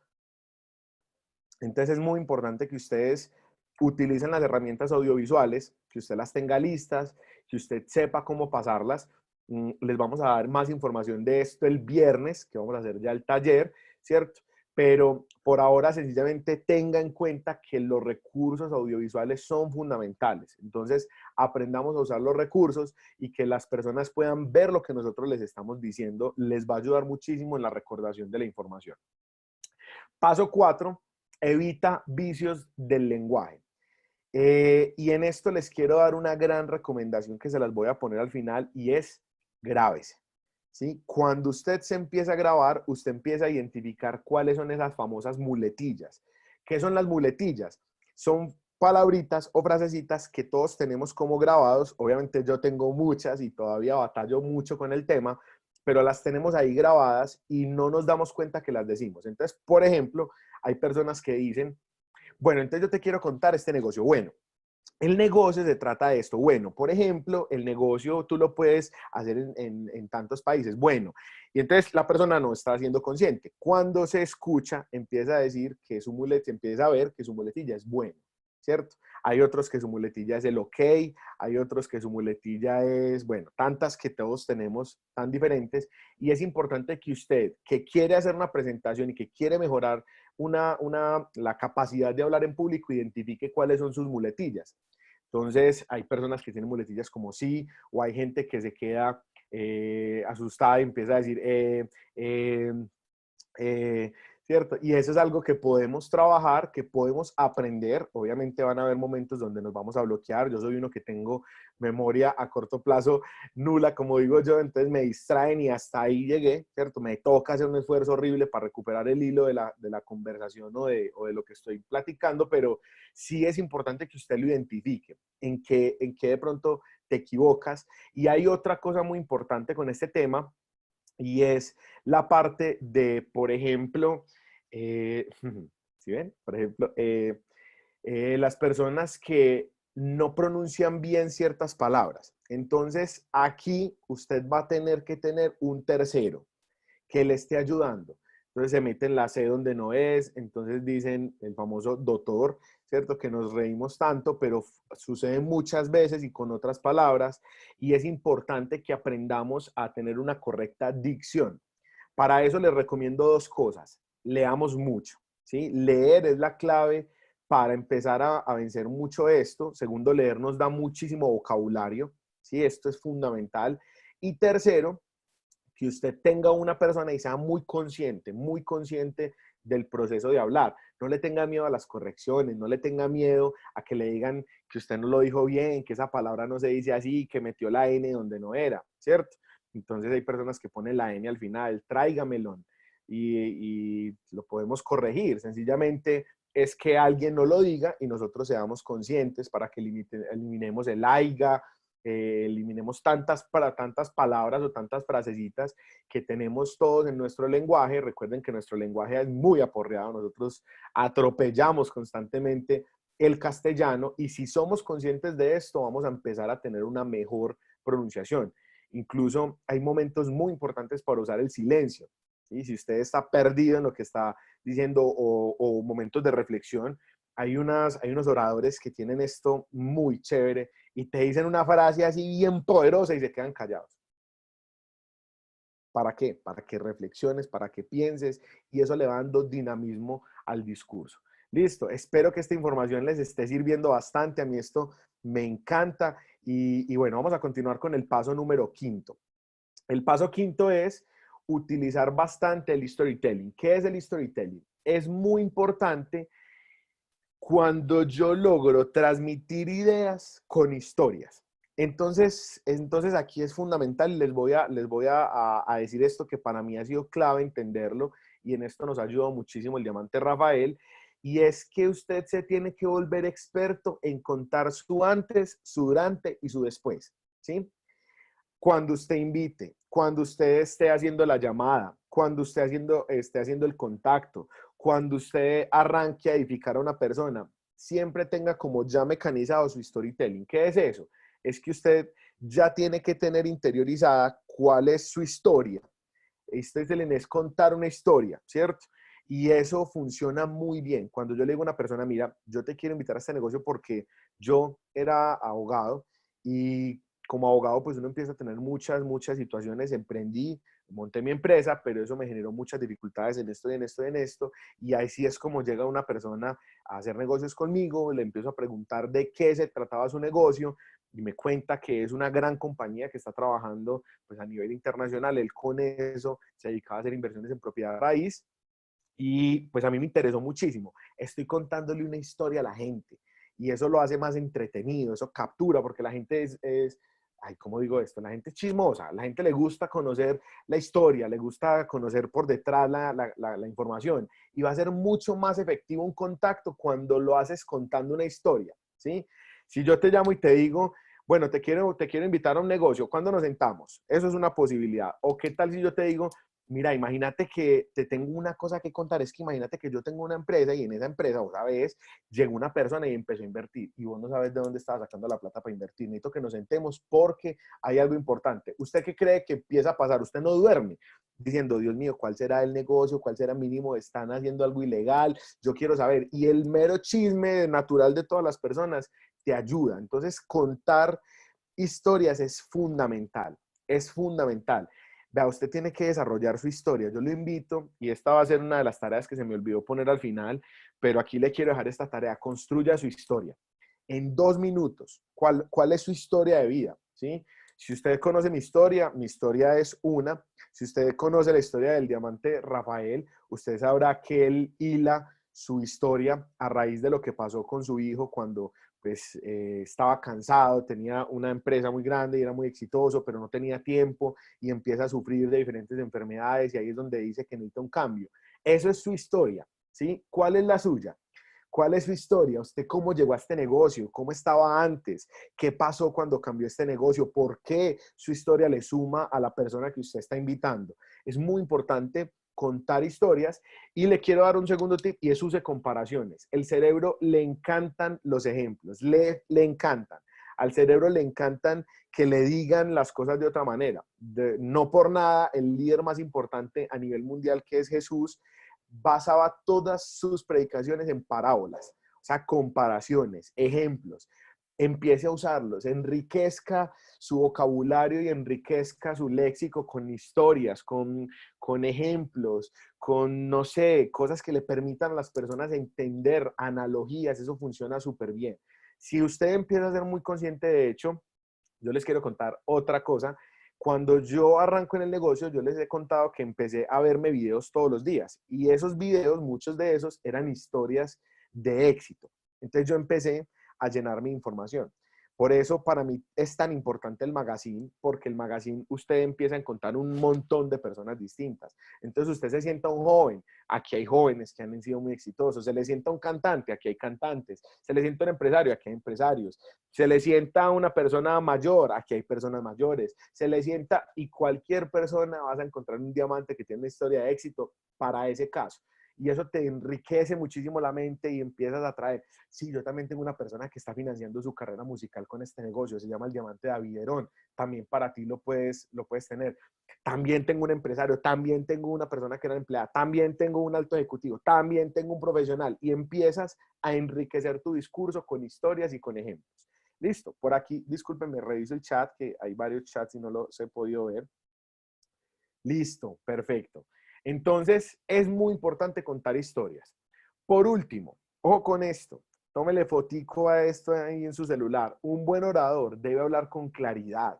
Entonces es muy importante que ustedes utilicen las herramientas audiovisuales, que usted las tenga listas, que usted sepa cómo pasarlas. Les vamos a dar más información de esto el viernes, que vamos a hacer ya el taller, ¿cierto? Pero por ahora sencillamente tenga en cuenta que los recursos audiovisuales son fundamentales. Entonces aprendamos a usar los recursos y que las personas puedan ver lo que nosotros les estamos diciendo. Les va a ayudar muchísimo en la recordación de la información. Paso 4, evita vicios del lenguaje. Y en esto les quiero dar una gran recomendación que se las voy a poner al final y es grábese. ¿Sí? Cuando usted se empieza a grabar, usted empieza a identificar cuáles son esas famosas muletillas. ¿Qué son las muletillas? Son palabritas o frasecitas que todos tenemos como grabados. Obviamente yo tengo muchas y todavía batallo mucho con el tema, pero las tenemos ahí grabadas y no nos damos cuenta que las decimos. Entonces, por ejemplo, hay personas que dicen, bueno, entonces yo te quiero contar este negocio. Bueno, el negocio se trata de esto. Bueno, por ejemplo, el negocio tú lo puedes hacer en tantos países. Bueno, y entonces la persona no está siendo consciente. Cuando se escucha, empieza a decir que su muletilla, empieza a ver que su muletilla es bueno, ¿cierto? Hay otros que su muletilla es el ok, hay otros que su muletilla es, bueno, tantas que todos tenemos tan diferentes. Y es importante que usted, que quiere hacer una presentación y que quiere mejorar la capacidad de hablar en público, identifique cuáles son sus muletillas. Entonces, hay personas que tienen muletillas como sí, o hay gente que se queda asustada y empieza a decir, eh, ¿cierto? Y eso es algo que podemos trabajar, que podemos aprender. Obviamente van a haber momentos donde nos vamos a bloquear. Yo soy uno que tengo memoria a corto plazo nula, como digo yo, entonces me distraen y hasta ahí llegué, ¿cierto? Me toca hacer un esfuerzo horrible para recuperar el hilo de la conversación o de lo que estoy platicando, pero sí es importante que usted lo identifique, en qué de pronto te equivocas. Y hay otra cosa muy importante con este tema, y es la parte de, por ejemplo, ¿sí ven? Por ejemplo, las personas que no pronuncian bien ciertas palabras. Entonces, aquí usted va a tener que tener un tercero que le esté ayudando. Entonces se meten la C donde no es, entonces dicen el famoso doctor, ¿cierto? Que nos reímos tanto, pero sucede muchas veces y con otras palabras, y es importante que aprendamos a tener una correcta dicción. Para eso les recomiendo dos cosas. Leamos mucho, ¿sí? Leer es la clave para empezar a vencer mucho esto. Segundo, leer nos da muchísimo vocabulario, ¿sí? Esto es fundamental. Y tercero, que usted tenga una persona y sea muy consciente del proceso de hablar. No le tenga miedo a las correcciones, no le tenga miedo a que le digan que usted no lo dijo bien, que esa palabra no se dice así, que metió la N donde no era, ¿cierto? Entonces hay personas que ponen la N al final, tráigamelo, y lo podemos corregir. Sencillamente es que alguien no lo diga y nosotros seamos conscientes para que eliminemos el aiga, eliminemos tantas palabras o tantas frasecitas que tenemos todos en nuestro lenguaje. Recuerden que nuestro lenguaje es muy aporreado, nosotros atropellamos constantemente el castellano, y si somos conscientes de esto, vamos a empezar a tener una mejor pronunciación. Incluso hay momentos muy importantes para usar el silencio. ¿Sí? Si usted está perdido en lo que está diciendo o momentos de reflexión, hay unos oradores que tienen esto muy chévere y te dicen una frase así bien poderosa y se quedan callados. ¿Para qué? Para que reflexiones, para que pienses, y eso le va dando dinamismo al discurso. Listo, espero que esta información les esté sirviendo bastante. A mí esto me encanta y bueno, vamos a continuar con el paso número quinto. El paso quinto es utilizar bastante el storytelling. ¿Qué es el storytelling? Es muy importante cuando yo logro transmitir ideas con historias. Entonces aquí es fundamental, les voy a decir esto que para mí ha sido clave entenderlo, y en esto nos ayuda muchísimo el diamante Rafael, y es que usted se tiene que volver experto en contar su antes, su durante y su después, ¿sí? Cuando usted invite, cuando usted esté haciendo la llamada, cuando usted esté haciendo el contacto, cuando usted arranque a edificar a una persona, siempre tenga como ya mecanizado su storytelling. ¿Qué es eso? Es que usted ya tiene que tener interiorizada cuál es su historia. Storytelling es contar una historia, ¿cierto? Y eso funciona muy bien. Cuando yo le digo a una persona, mira, yo te quiero invitar a este negocio porque yo era abogado, y como abogado pues uno empieza a tener muchas situaciones. Emprendí, monté mi empresa, pero eso me generó muchas dificultades en esto y en esto y en esto. Y ahí sí es como llega una persona a hacer negocios conmigo, le empiezo a preguntar de qué se trataba su negocio, y me cuenta que es una gran compañía que está trabajando pues a nivel internacional. Él con eso se dedicaba a hacer inversiones en propiedad raíz, y pues a mí me interesó muchísimo. Estoy contándole una historia a la gente y eso lo hace más entretenido, eso captura, porque la gente ay, ¿cómo digo esto? La gente es chismosa, la gente le gusta conocer la historia, le gusta conocer por detrás la información, y va a ser mucho más efectivo un contacto cuando lo haces contando una historia, ¿sí? Si yo te llamo y te digo, bueno, te quiero invitar a un negocio, ¿cuándo nos sentamos? Eso es una posibilidad. O qué tal si yo te digo, mira, imagínate que te tengo una cosa que contar, es que imagínate que yo tengo una empresa, y en esa empresa, vos sabés, llegó una persona y empezó a invertir, y vos no sabes de dónde estaba sacando la plata para invertir. Necesito que nos sentemos porque hay algo importante. ¿Usted qué cree que empieza a pasar? Usted no duerme diciendo, Dios mío, ¿cuál será el negocio? ¿Cuál será mínimo? ¿Están haciendo algo ilegal? Yo quiero saber. Y el mero chisme natural de todas las personas te ayuda. Entonces, contar historias es fundamental, es fundamental. Vea, usted tiene que desarrollar su historia. Yo lo invito, y esta va a ser una de las tareas que se me olvidó poner al final, pero aquí le quiero dejar esta tarea. Construya su historia. En 2 minutos, ¿cuál es su historia de vida? ¿Sí? Si usted conoce mi historia es una. Si usted conoce la historia del diamante Rafael, usted sabrá que él hila su historia a raíz de lo que pasó con su hijo cuando pues estaba cansado, tenía una empresa muy grande y era muy exitoso, pero no tenía tiempo y empieza a sufrir de diferentes enfermedades y ahí es donde dice que necesita un cambio. Eso es su historia, ¿sí? ¿Cuál es la suya? ¿Cuál es su historia? ¿Usted cómo llegó a este negocio? ¿Cómo estaba antes? ¿Qué pasó cuando cambió este negocio? ¿Por qué su historia le suma a la persona que usted está invitando? Es muy importante contar historias y le quiero dar un segundo tip y es use comparaciones. El cerebro le encantan los ejemplos, le encantan. Al cerebro le encantan que le digan las cosas de otra manera. No por nada, el líder más importante a nivel mundial, que es Jesús, basaba todas sus predicaciones en parábolas, o sea, comparaciones, ejemplos. Empiece a usarlos, enriquezca su vocabulario y enriquezca su léxico con historias, con ejemplos, con, no sé, cosas que le permitan a las personas entender, analogías, eso funciona súper bien. Si usted empieza a ser muy consciente de hecho, yo les quiero contar otra cosa. Cuando yo arranco en el negocio, yo les he contado que empecé a verme videos todos los días y esos videos, muchos de esos eran historias de éxito. Entonces yo empecé a llenar mi información. Por eso para mí es tan importante el magazine, porque el magazine usted empieza a encontrar un montón de personas distintas. Entonces usted se sienta un joven, aquí hay jóvenes que han sido muy exitosos, se le sienta un cantante, aquí hay cantantes, se le sienta un empresario, aquí hay empresarios, se le sienta a una persona mayor, aquí hay personas mayores, se le sienta y cualquier persona vas a encontrar un diamante que tiene una historia de éxito para ese caso. Y eso te enriquece muchísimo la mente y empiezas a traer. Sí, yo también tengo una persona que está financiando su carrera musical con este negocio, se llama el Diamante David Herón. También para ti lo puedes tener. También tengo un empresario, también tengo una persona que era empleada, también tengo un alto ejecutivo, también tengo un profesional. Y empiezas a enriquecer tu discurso con historias y con ejemplos. Listo, por aquí, discúlpenme, reviso el chat, que hay varios chats y no los he podido ver. Listo, perfecto. Entonces, es muy importante contar historias. Por último, ojo con esto, tómele fotico a esto ahí en su celular. Un buen orador debe hablar con claridad,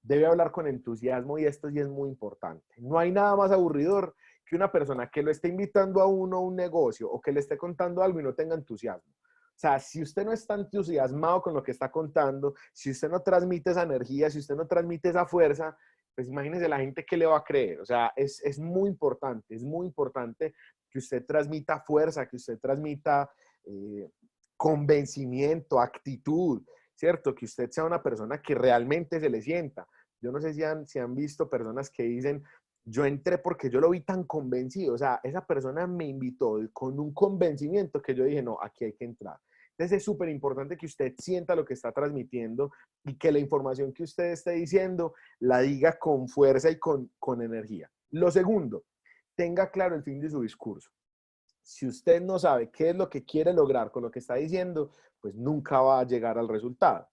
debe hablar con entusiasmo y esto sí es muy importante. No hay nada más aburridor que una persona que lo esté invitando a uno a un negocio o que le esté contando algo y no tenga entusiasmo. O sea, si usted no está entusiasmado con lo que está contando, si usted no transmite esa energía, si usted no transmite esa fuerza, pues imagínese la gente que le va a creer. O sea, es muy importante que usted transmita fuerza, que usted transmita convencimiento, actitud, ¿cierto? Que usted sea una persona que realmente se le sienta. Yo no sé si han visto personas que dicen, yo entré porque yo lo vi tan convencido. O sea, esa persona me invitó con un convencimiento que yo dije, no, aquí hay que entrar. Entonces es súper importante que usted sienta lo que está transmitiendo y que la información que usted esté diciendo la diga con fuerza y con energía. Lo segundo, tenga claro el fin de su discurso. Si usted no sabe qué es lo que quiere lograr con lo que está diciendo, pues nunca va a llegar al resultado.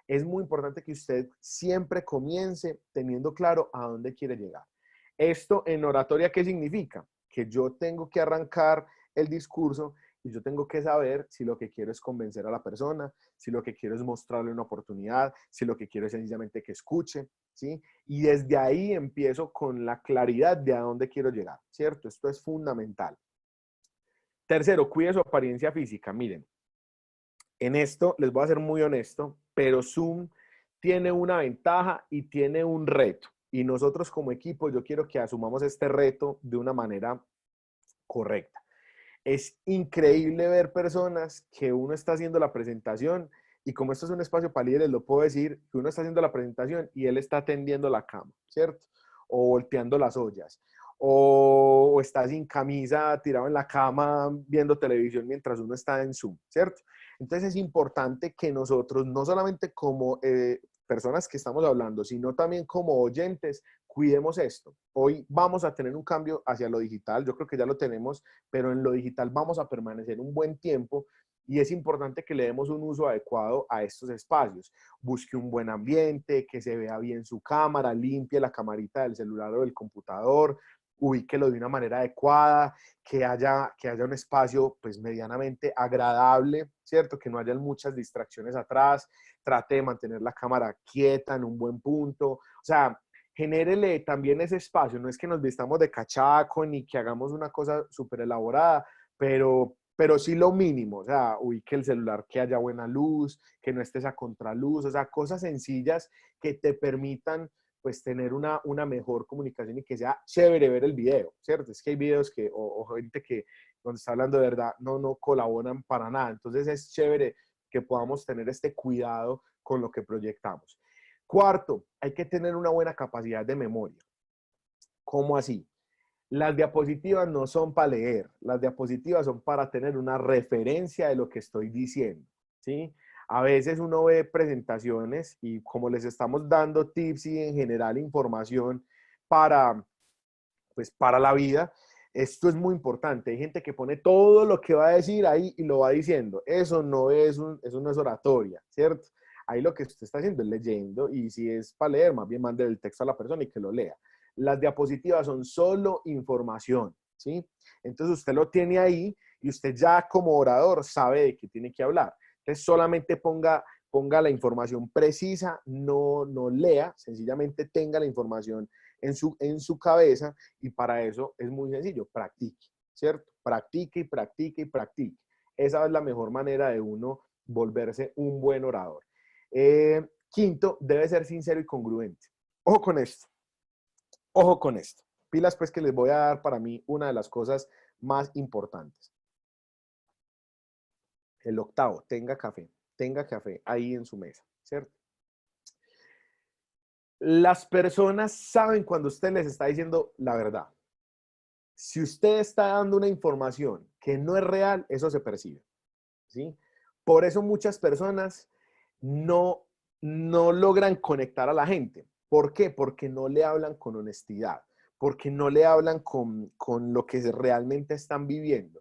Es muy importante que usted siempre comience teniendo claro a dónde quiere llegar. Esto en oratoria, ¿qué significa? Que yo tengo que arrancar el discurso y yo tengo que saber si lo que quiero es convencer a la persona, si lo que quiero es mostrarle una oportunidad, si lo que quiero es sencillamente que escuche, ¿sí? Y desde ahí empiezo con la claridad de a dónde quiero llegar, ¿cierto? Esto es fundamental. Tercero, cuide su apariencia física. Miren, en esto les voy a ser muy honesto, pero Zoom tiene una ventaja y tiene un reto. Y nosotros como equipo, yo quiero que asumamos este reto de una manera correcta. Es increíble ver personas que uno está haciendo la presentación y como esto es un espacio para líderes, lo puedo decir, que uno está haciendo la presentación y él está tendiendo la cama, ¿cierto? O volteando las ollas. O está sin camisa, tirado en la cama, viendo televisión mientras uno está en Zoom, ¿cierto? Entonces es importante que nosotros, no solamente como personas que estamos hablando, sino también como oyentes, cuidemos esto. Hoy vamos a tener un cambio hacia lo digital, yo creo que ya lo tenemos, pero en lo digital vamos a permanecer un buen tiempo y es importante que le demos un uso adecuado a estos espacios. Busque un buen ambiente, que se vea bien su cámara, limpie la camarita del celular o del computador, ubíquelo de una manera adecuada, que haya un espacio pues medianamente agradable, ¿cierto? Que no haya muchas distracciones atrás, trate de mantener la cámara quieta en un buen punto, o sea, genérele también ese espacio. No es que nos vistamos de cachaco ni que hagamos una cosa súper elaborada, pero sí lo mínimo. O sea, ubique el celular, que haya buena luz, que no estés a contraluz, o sea, cosas sencillas que te permitan pues tener una mejor comunicación y que sea chévere ver el video, ¿cierto? Es que hay videos que, o gente que cuando está hablando de verdad no colaboran para nada. Entonces es chévere que podamos tener este cuidado con lo que proyectamos. Cuarto, hay que tener una buena capacidad de memoria. ¿Cómo así? Las diapositivas no son para leer, las diapositivas son para tener una referencia de lo que estoy diciendo, ¿sí? A veces uno ve presentaciones y como les estamos dando tips y en general información para, pues, para la vida, esto es muy importante. Hay gente que pone todo lo que va a decir ahí y lo va diciendo. Eso no es oratoria, ¿cierto? Ahí lo que usted está haciendo es leyendo y si es para leer, más bien mande el texto a la persona y que lo lea. Las diapositivas son solo información, ¿sí? Entonces usted lo tiene ahí y usted ya como orador sabe de qué tiene que hablar. Entonces solamente ponga la información precisa, no lea, sencillamente tenga la información en su cabeza y para eso es muy sencillo, practique, ¿cierto? Practique y practique y practique. Esa es la mejor manera de uno volverse un buen orador. Quinto, debe ser sincero y congruente. Ojo con esto, ojo con esto. Pilas pues que les voy a dar para mí una de las cosas más importantes. El octavo, tenga café ahí en su mesa, ¿cierto? Las personas saben cuando usted les está diciendo la verdad. Si usted está dando una información que no es real, eso se percibe, ¿sí? Por eso muchas personas no logran conectar a la gente. ¿Por qué? Porque no le hablan con honestidad, porque no le hablan con lo que realmente están viviendo.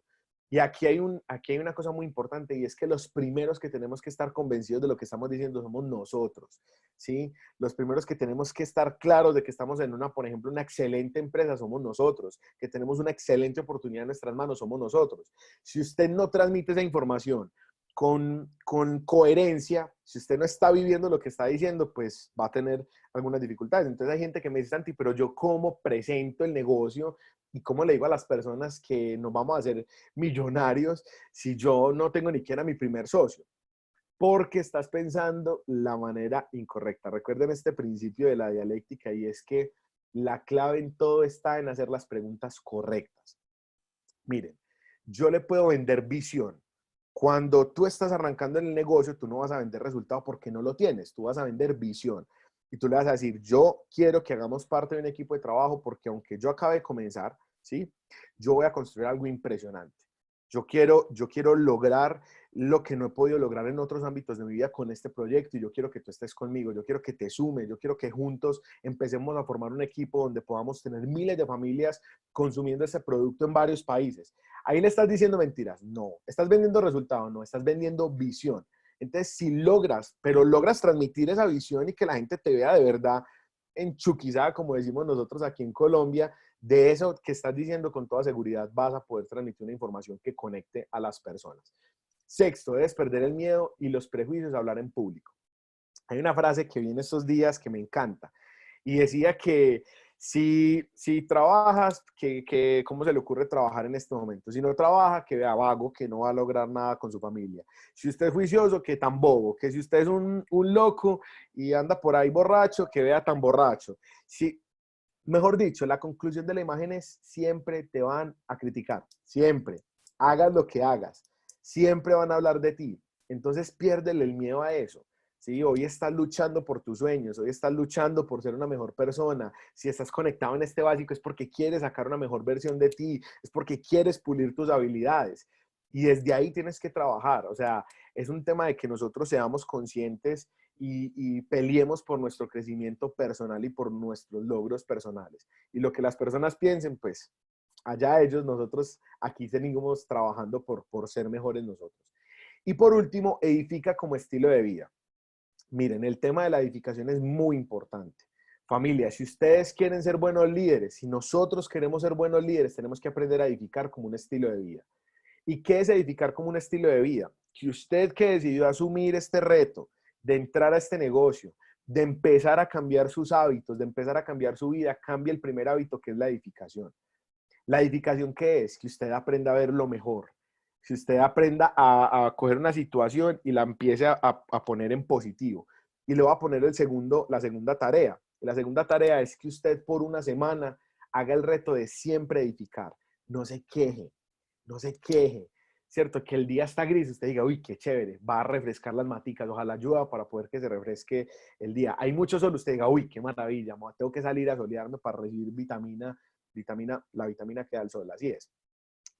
Y aquí hay una cosa muy importante y es que los primeros que tenemos que estar convencidos de lo que estamos diciendo somos nosotros, ¿sí? Los primeros que tenemos que estar claros de que estamos en por ejemplo, una excelente empresa somos nosotros, que tenemos una excelente oportunidad en nuestras manos somos nosotros. Si usted no transmite esa información con coherencia, si usted no está viviendo lo que está diciendo, pues va a tener algunas dificultades. Entonces hay gente que me dice, Santi, pero yo cómo presento el negocio y cómo le digo a las personas que nos vamos a hacer millonarios si yo no tengo ni siquiera mi primer socio. Porque estás pensando la manera incorrecta. Recuerden este principio de la dialéctica y es que la clave en todo está en hacer las preguntas correctas. Miren, yo le puedo vender visión. Cuando tú estás arrancando en el negocio, tú no vas a vender resultado porque no lo tienes, tú vas a vender visión. Y tú le vas a decir, yo quiero que hagamos parte de un equipo de trabajo porque aunque yo acabe de comenzar, ¿sí? Yo voy a construir algo impresionante. Yo quiero lograr lo que no he podido lograr en otros ámbitos de mi vida con este proyecto y yo quiero que tú estés conmigo, yo quiero que te sumes, yo quiero que juntos empecemos a formar un equipo donde podamos tener miles de familias consumiendo ese producto en varios países. Ahí le estás diciendo mentiras, no. Estás vendiendo resultado, no. Estás vendiendo visión. Entonces, si logras, pero logras transmitir esa visión y que la gente te vea de verdad enchuquizada, como decimos nosotros aquí en Colombia, de eso que estás diciendo con toda seguridad vas a poder transmitir una información que conecte a las personas. Sexto, debes perder el miedo y los prejuicios a hablar en público. Hay una frase que viene estos días que me encanta y decía que si trabajas, ¿cómo se le ocurre trabajar en este momento? Si no trabaja, que vea vago, que no va a lograr nada con su familia. Si usted es juicioso, que tan bobo. Que si usted es un loco y anda por ahí borracho, que vea tan borracho. Si, mejor dicho, la conclusión de la imagen es siempre te van a criticar, siempre. Hagas lo que hagas, siempre van a hablar de ti. Entonces piérdele el miedo a eso. ¿Sí? Hoy estás luchando por tus sueños, hoy estás luchando por ser una mejor persona. Si estás conectado en este básico es porque quieres sacar una mejor versión de ti, es porque quieres pulir tus habilidades. Y desde ahí tienes que trabajar. O sea, es un tema de que nosotros seamos conscientes y peleemos por nuestro crecimiento personal y por nuestros logros personales. Y lo que las personas piensen, pues allá ellos, nosotros aquí seguimos trabajando por ser mejores nosotros. Y por último, edifica como estilo de vida. Miren, el tema de la edificación es muy importante. Familia, si ustedes quieren ser buenos líderes, si nosotros queremos ser buenos líderes, tenemos que aprender a edificar como un estilo de vida. ¿Y qué es edificar como un estilo de vida? Que usted que decidió asumir este reto de entrar a este negocio, de empezar a cambiar sus hábitos, de empezar a cambiar su vida, cambie el primer hábito, que es la edificación. ¿La edificación qué es? Que usted aprenda a ver lo mejor. Si usted aprenda a coger una situación y la empiece a poner en positivo. Y le voy a poner la segunda tarea. Y la segunda tarea es que usted por una semana haga el reto de siempre edificar. No se queje, no se queje. ¿Cierto? Que el día está gris, usted diga, uy, qué chévere, va a refrescar las maticas, ojalá ayuda para poder que se refresque el día. Hay mucho sol, usted diga, uy, qué maravilla, tengo que salir a solearme para recibir la vitamina que da el sol, así es.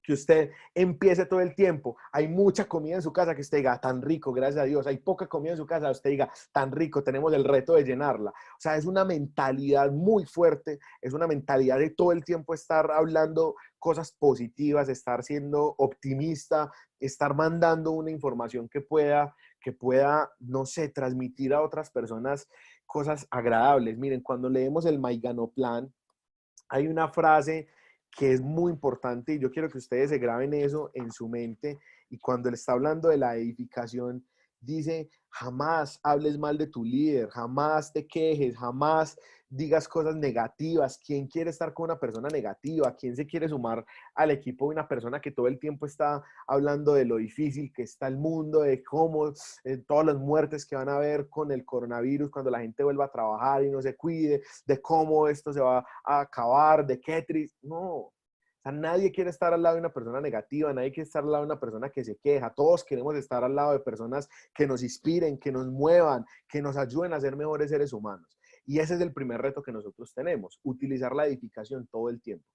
Que usted empiece todo el tiempo. Hay mucha comida en su casa que usted diga, tan rico, gracias a Dios. Hay poca comida en su casa, usted diga, tan rico, tenemos el reto de llenarla. O sea, es una mentalidad muy fuerte, es una mentalidad de todo el tiempo estar hablando cosas positivas, estar siendo optimista, estar mandando una información que pueda, no sé, transmitir a otras personas cosas agradables. Miren, cuando leemos el Maigano Plan, hay una frase que es muy importante y yo quiero que ustedes se graben eso en su mente, y cuando él está hablando de la edificación, dice, jamás hables mal de tu líder, jamás te quejes, jamás digas cosas negativas. ¿Quién quiere estar con una persona negativa? ¿Quién se quiere sumar al equipo de una persona que todo el tiempo está hablando de lo difícil que está el mundo, de cómo todas las muertes que van a haber con el coronavirus cuando la gente vuelva a trabajar y no se cuide, de cómo esto se va a acabar, de qué triste? No. O sea, nadie quiere estar al lado de una persona negativa, nadie quiere estar al lado de una persona que se queja. Todos queremos estar al lado de personas que nos inspiren, que nos muevan, que nos ayuden a ser mejores seres humanos. Y ese es el primer reto que nosotros tenemos, utilizar la edificación todo el tiempo.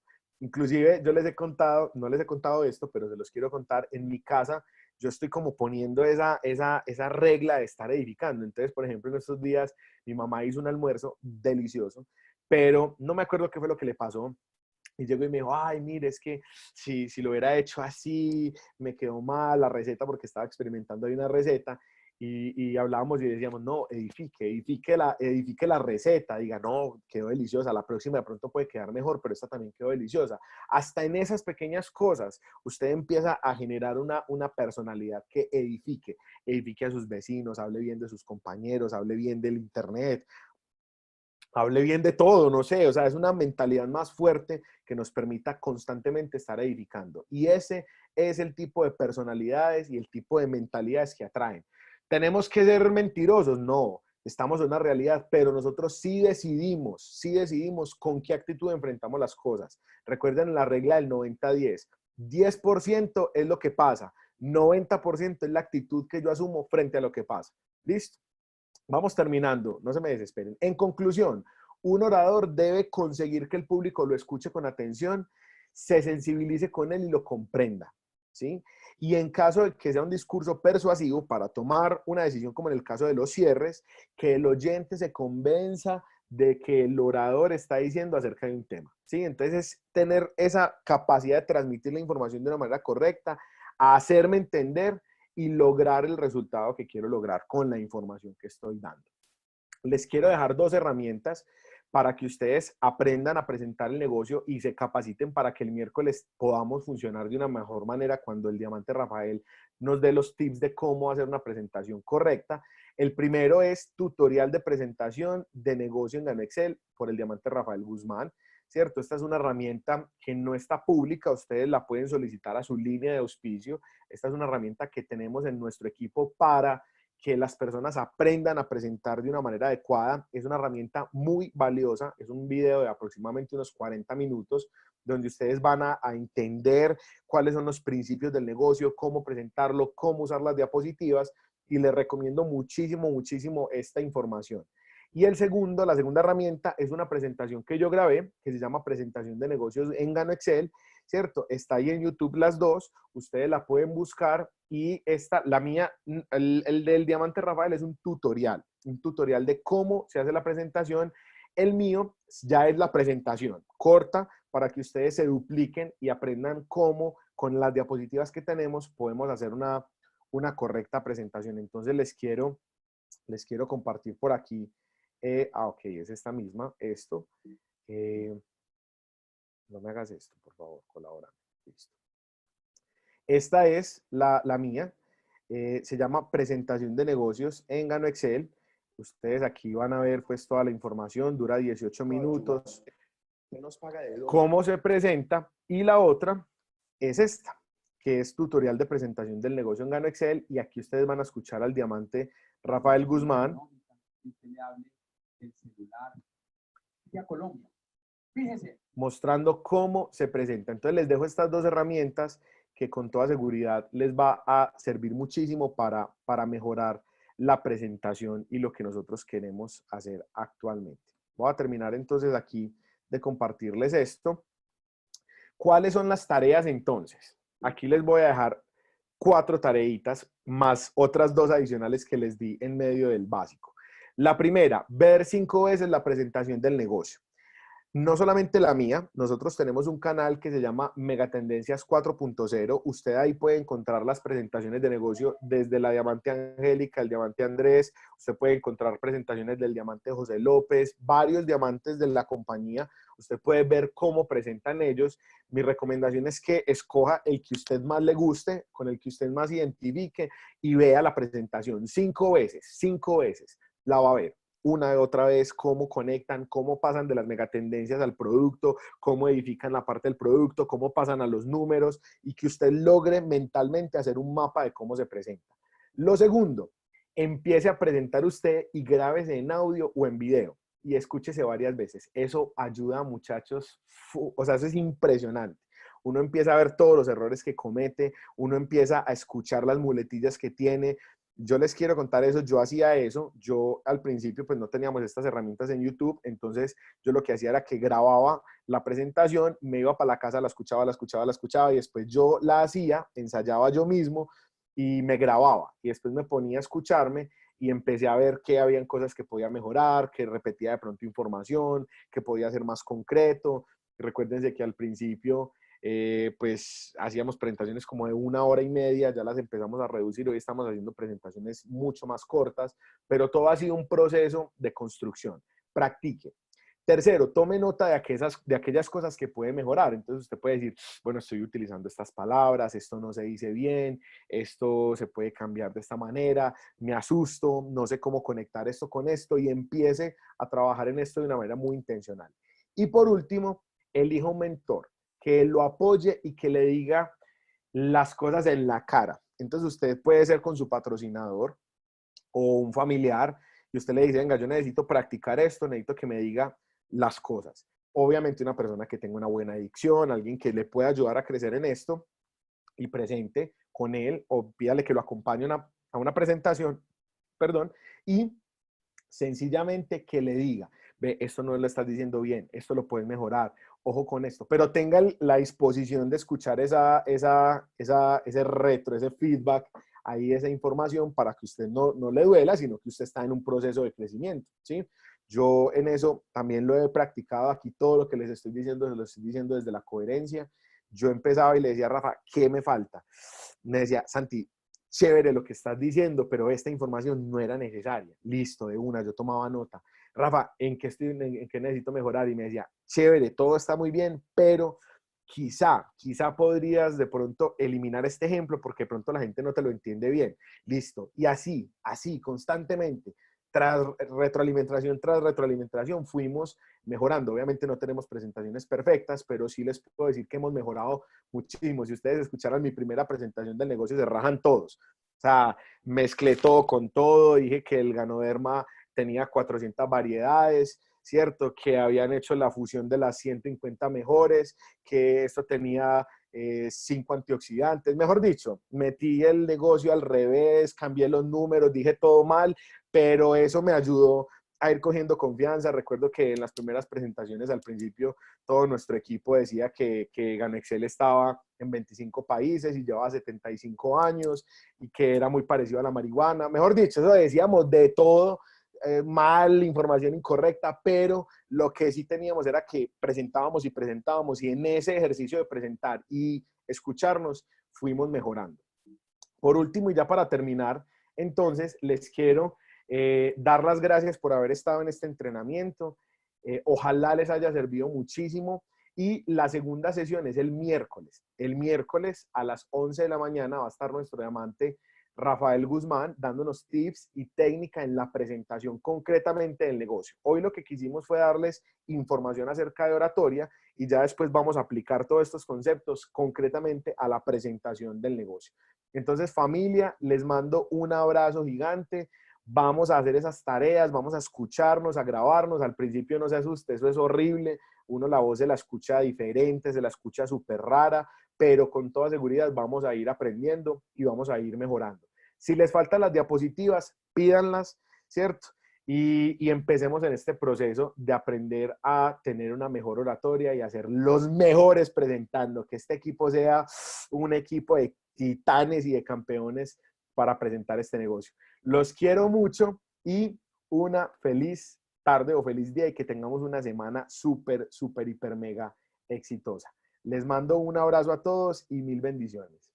Inclusive yo les he contado, no les he contado esto, pero se los quiero contar, en mi casa yo estoy como poniendo esa regla de estar edificando. Entonces, por ejemplo, en estos días mi mamá hizo un almuerzo delicioso, pero no me acuerdo qué fue lo que le pasó. Y llegó y me dijo, ay, mire, es que si lo hubiera hecho así, me quedó mal la receta porque estaba experimentando ahí una receta. Y hablábamos y decíamos, no, edifique la receta. Diga, no, quedó deliciosa, la próxima de pronto puede quedar mejor, pero esta también quedó deliciosa. Hasta en esas pequeñas cosas, usted empieza a generar una personalidad que edifique a sus vecinos, hable bien de sus compañeros, hable bien del internet, hable bien de todo, no sé, o sea, es una mentalidad más fuerte que nos permita constantemente estar edificando. Y ese es el tipo de personalidades y el tipo de mentalidades que atraen. ¿Tenemos que ser mentirosos? No, estamos en una realidad, pero nosotros sí decidimos con qué actitud enfrentamos las cosas. Recuerden la regla del 90-10. 10% es lo que pasa, 90% es la actitud que yo asumo frente a lo que pasa. ¿Listo? Vamos terminando, no se me desesperen. En conclusión, un orador debe conseguir que el público lo escuche con atención, se sensibilice con él y lo comprenda, ¿sí? Y en caso de que sea un discurso persuasivo, para tomar una decisión como en el caso de los cierres, que el oyente se convenza de que el orador está diciendo acerca de un tema, ¿sí? Entonces, es tener esa capacidad de transmitir la información de una manera correcta, hacerme entender y lograr el resultado que quiero lograr con la información que estoy dando. Les quiero dejar dos herramientas para que ustedes aprendan a presentar el negocio y se capaciten para que el miércoles podamos funcionar de una mejor manera cuando el Diamante Rafael nos dé los tips de cómo hacer una presentación correcta. El primero es tutorial de presentación de negocio en Gano Excel por el Diamante Rafael Guzmán. ¿Cierto? Esta es una herramienta que no está pública, ustedes la pueden solicitar a su línea de auspicio. Esta es una herramienta que tenemos en nuestro equipo para que las personas aprendan a presentar de una manera adecuada. Es una herramienta muy valiosa, es un video de aproximadamente unos 40 minutos donde ustedes van a entender cuáles son los principios del negocio, cómo presentarlo, cómo usar las diapositivas, y les recomiendo muchísimo, muchísimo esta información. Y la segunda herramienta es una presentación que yo grabé, que se llama presentación de negocios en Gano Excel, ¿cierto? Está ahí en YouTube las dos, ustedes la pueden buscar, y esta, la mía, el del Diamante Rafael es un tutorial de cómo se hace la presentación. El mío ya es la presentación corta para que ustedes se dupliquen y aprendan cómo con las diapositivas que tenemos podemos hacer una correcta presentación. Entonces les quiero compartir por aquí. Ok, es esta misma, esto. No me hagas esto, por favor, colabora. Listo. Esta es la mía. Se llama presentación de negocios en Gano Excel. Ustedes aquí van a ver pues toda la información, dura 18 minutos, cómo se presenta, y la otra es esta, que es tutorial de presentación del negocio en Gano Excel, y aquí ustedes van a escuchar al diamante Rafael Guzmán mostrando cómo se presenta. Entonces les dejo estas dos herramientas que con toda seguridad les va a servir muchísimo para mejorar la presentación y lo que nosotros queremos hacer actualmente. Voy a terminar entonces aquí de compartirles esto. ¿Cuáles son las tareas entonces? Aquí les voy a dejar 4 tareitas más otras 2 adicionales que les di en medio del básico. La primera, ver 5 veces la presentación del negocio. No solamente la mía, nosotros tenemos un canal que se llama Megatendencias 4.0. Usted ahí puede encontrar las presentaciones de negocio desde la Diamante Angélica, el Diamante Andrés. Usted puede encontrar presentaciones del Diamante José López, varios diamantes de la compañía. Usted puede ver cómo presentan ellos. Mi recomendación es que escoja el que usted más le guste, con el que usted más identifique, y vea la presentación 5 veces. La va a ver una y otra vez, cómo conectan, cómo pasan de las megatendencias al producto, cómo edifican la parte del producto, cómo pasan a los números, y que usted logre mentalmente hacer un mapa de cómo se presenta. Lo segundo, empiece a presentar usted y grábese en audio o en video y escúchese varias veces. Eso ayuda, muchachos, o sea, eso es impresionante. Uno empieza a ver todos los errores que comete, uno empieza a escuchar las muletillas que tiene. Yo les quiero contar eso, yo hacía eso, yo al principio pues no teníamos estas herramientas en YouTube, entonces yo lo que hacía era que grababa la presentación, me iba para la casa, la escuchaba y después yo la hacía, ensayaba yo mismo y me grababa y después me ponía a escucharme y empecé a ver que habían cosas que podía mejorar, que repetía de pronto información, que podía ser más concreto. Recuérdense que al principio pues hacíamos presentaciones como de 1 hora y media, ya las empezamos a reducir, hoy estamos haciendo presentaciones mucho más cortas, pero todo ha sido un proceso de construcción. Practique. Tercero, tome nota de aquellas cosas que puede mejorar. Entonces usted puede decir, bueno, estoy utilizando estas palabras, esto no se dice bien, esto se puede cambiar de esta manera, me asusto, no sé cómo conectar esto con esto, y empiece a trabajar en esto de una manera muy intencional. Y por último, elija un mentor que lo apoye y que le diga las cosas en la cara. Entonces usted puede ser con su patrocinador o un familiar y usted le dice, venga, yo necesito practicar esto, necesito que me diga las cosas. Obviamente una persona que tenga una buena adicción, alguien que le pueda ayudar a crecer en esto, y presente con él, o pídale que lo acompañe a una presentación, perdón, y sencillamente que le diga, ve, esto no lo estás diciendo bien, esto lo puedes mejorar, ojo con esto, pero tenga la disposición de escuchar ese retro, ese feedback, ahí esa información, para que usted no le duela, sino que usted está en un proceso de crecimiento, ¿sí? Yo en eso también lo he practicado. Aquí todo lo que les estoy diciendo, se lo estoy diciendo desde la coherencia. Yo empezaba y le decía a Rafa, ¿qué me falta? Me decía, Santi, chévere lo que estás diciendo, pero esta información no era necesaria. Listo, de una, yo tomaba nota. Rafa, ¿en qué necesito mejorar? Y me decía, chévere, todo está muy bien, pero quizá podrías de pronto eliminar este ejemplo porque de pronto la gente no te lo entiende bien. Listo. Y así, constantemente, tras retroalimentación, fuimos mejorando. Obviamente no tenemos presentaciones perfectas, pero sí les puedo decir que hemos mejorado muchísimo. Si ustedes escucharan mi primera presentación del negocio, se rajan todos. O sea, mezclé todo con todo, dije que el Ganoderma tenía 400 variedades, ¿cierto? Que habían hecho la fusión de las 150 mejores, que esto tenía 5 antioxidantes. Mejor dicho, metí el negocio al revés, cambié los números, dije todo mal, pero eso me ayudó a ir cogiendo confianza. Recuerdo que en las primeras presentaciones al principio todo nuestro equipo decía que GanoExcel estaba en 25 países y llevaba 75 años y que era muy parecido a la marihuana. Mejor dicho, eso decíamos de todo, mal, información incorrecta, pero lo que sí teníamos era que presentábamos y en ese ejercicio de presentar y escucharnos fuimos mejorando. Por último, y ya para terminar, entonces les quiero dar las gracias por haber estado en este entrenamiento. Ojalá les haya servido muchísimo. Y la segunda sesión es el miércoles. El miércoles a las 11 de la mañana va a estar nuestro diamante Rafael Guzmán, dándonos tips y técnica en la presentación concretamente del negocio. Hoy lo que quisimos fue darles información acerca de oratoria y ya después vamos a aplicar todos estos conceptos concretamente a la presentación del negocio. Entonces, familia, les mando un abrazo gigante. Vamos a hacer esas tareas, vamos a escucharnos, a grabarnos. Al principio no se asuste, eso es horrible. Uno la voz se la escucha diferente, se la escucha súper rara, pero con toda seguridad vamos a ir aprendiendo y vamos a ir mejorando. Si les faltan las diapositivas, pídanlas, ¿cierto? Y empecemos en este proceso de aprender a tener una mejor oratoria y a ser los mejores presentando, que este equipo sea un equipo de titanes y de campeones para presentar este negocio. Los quiero mucho y una feliz tarde o feliz día y que tengamos una semana súper, súper, hiper, mega exitosa. Les mando un abrazo a todos y mil bendiciones.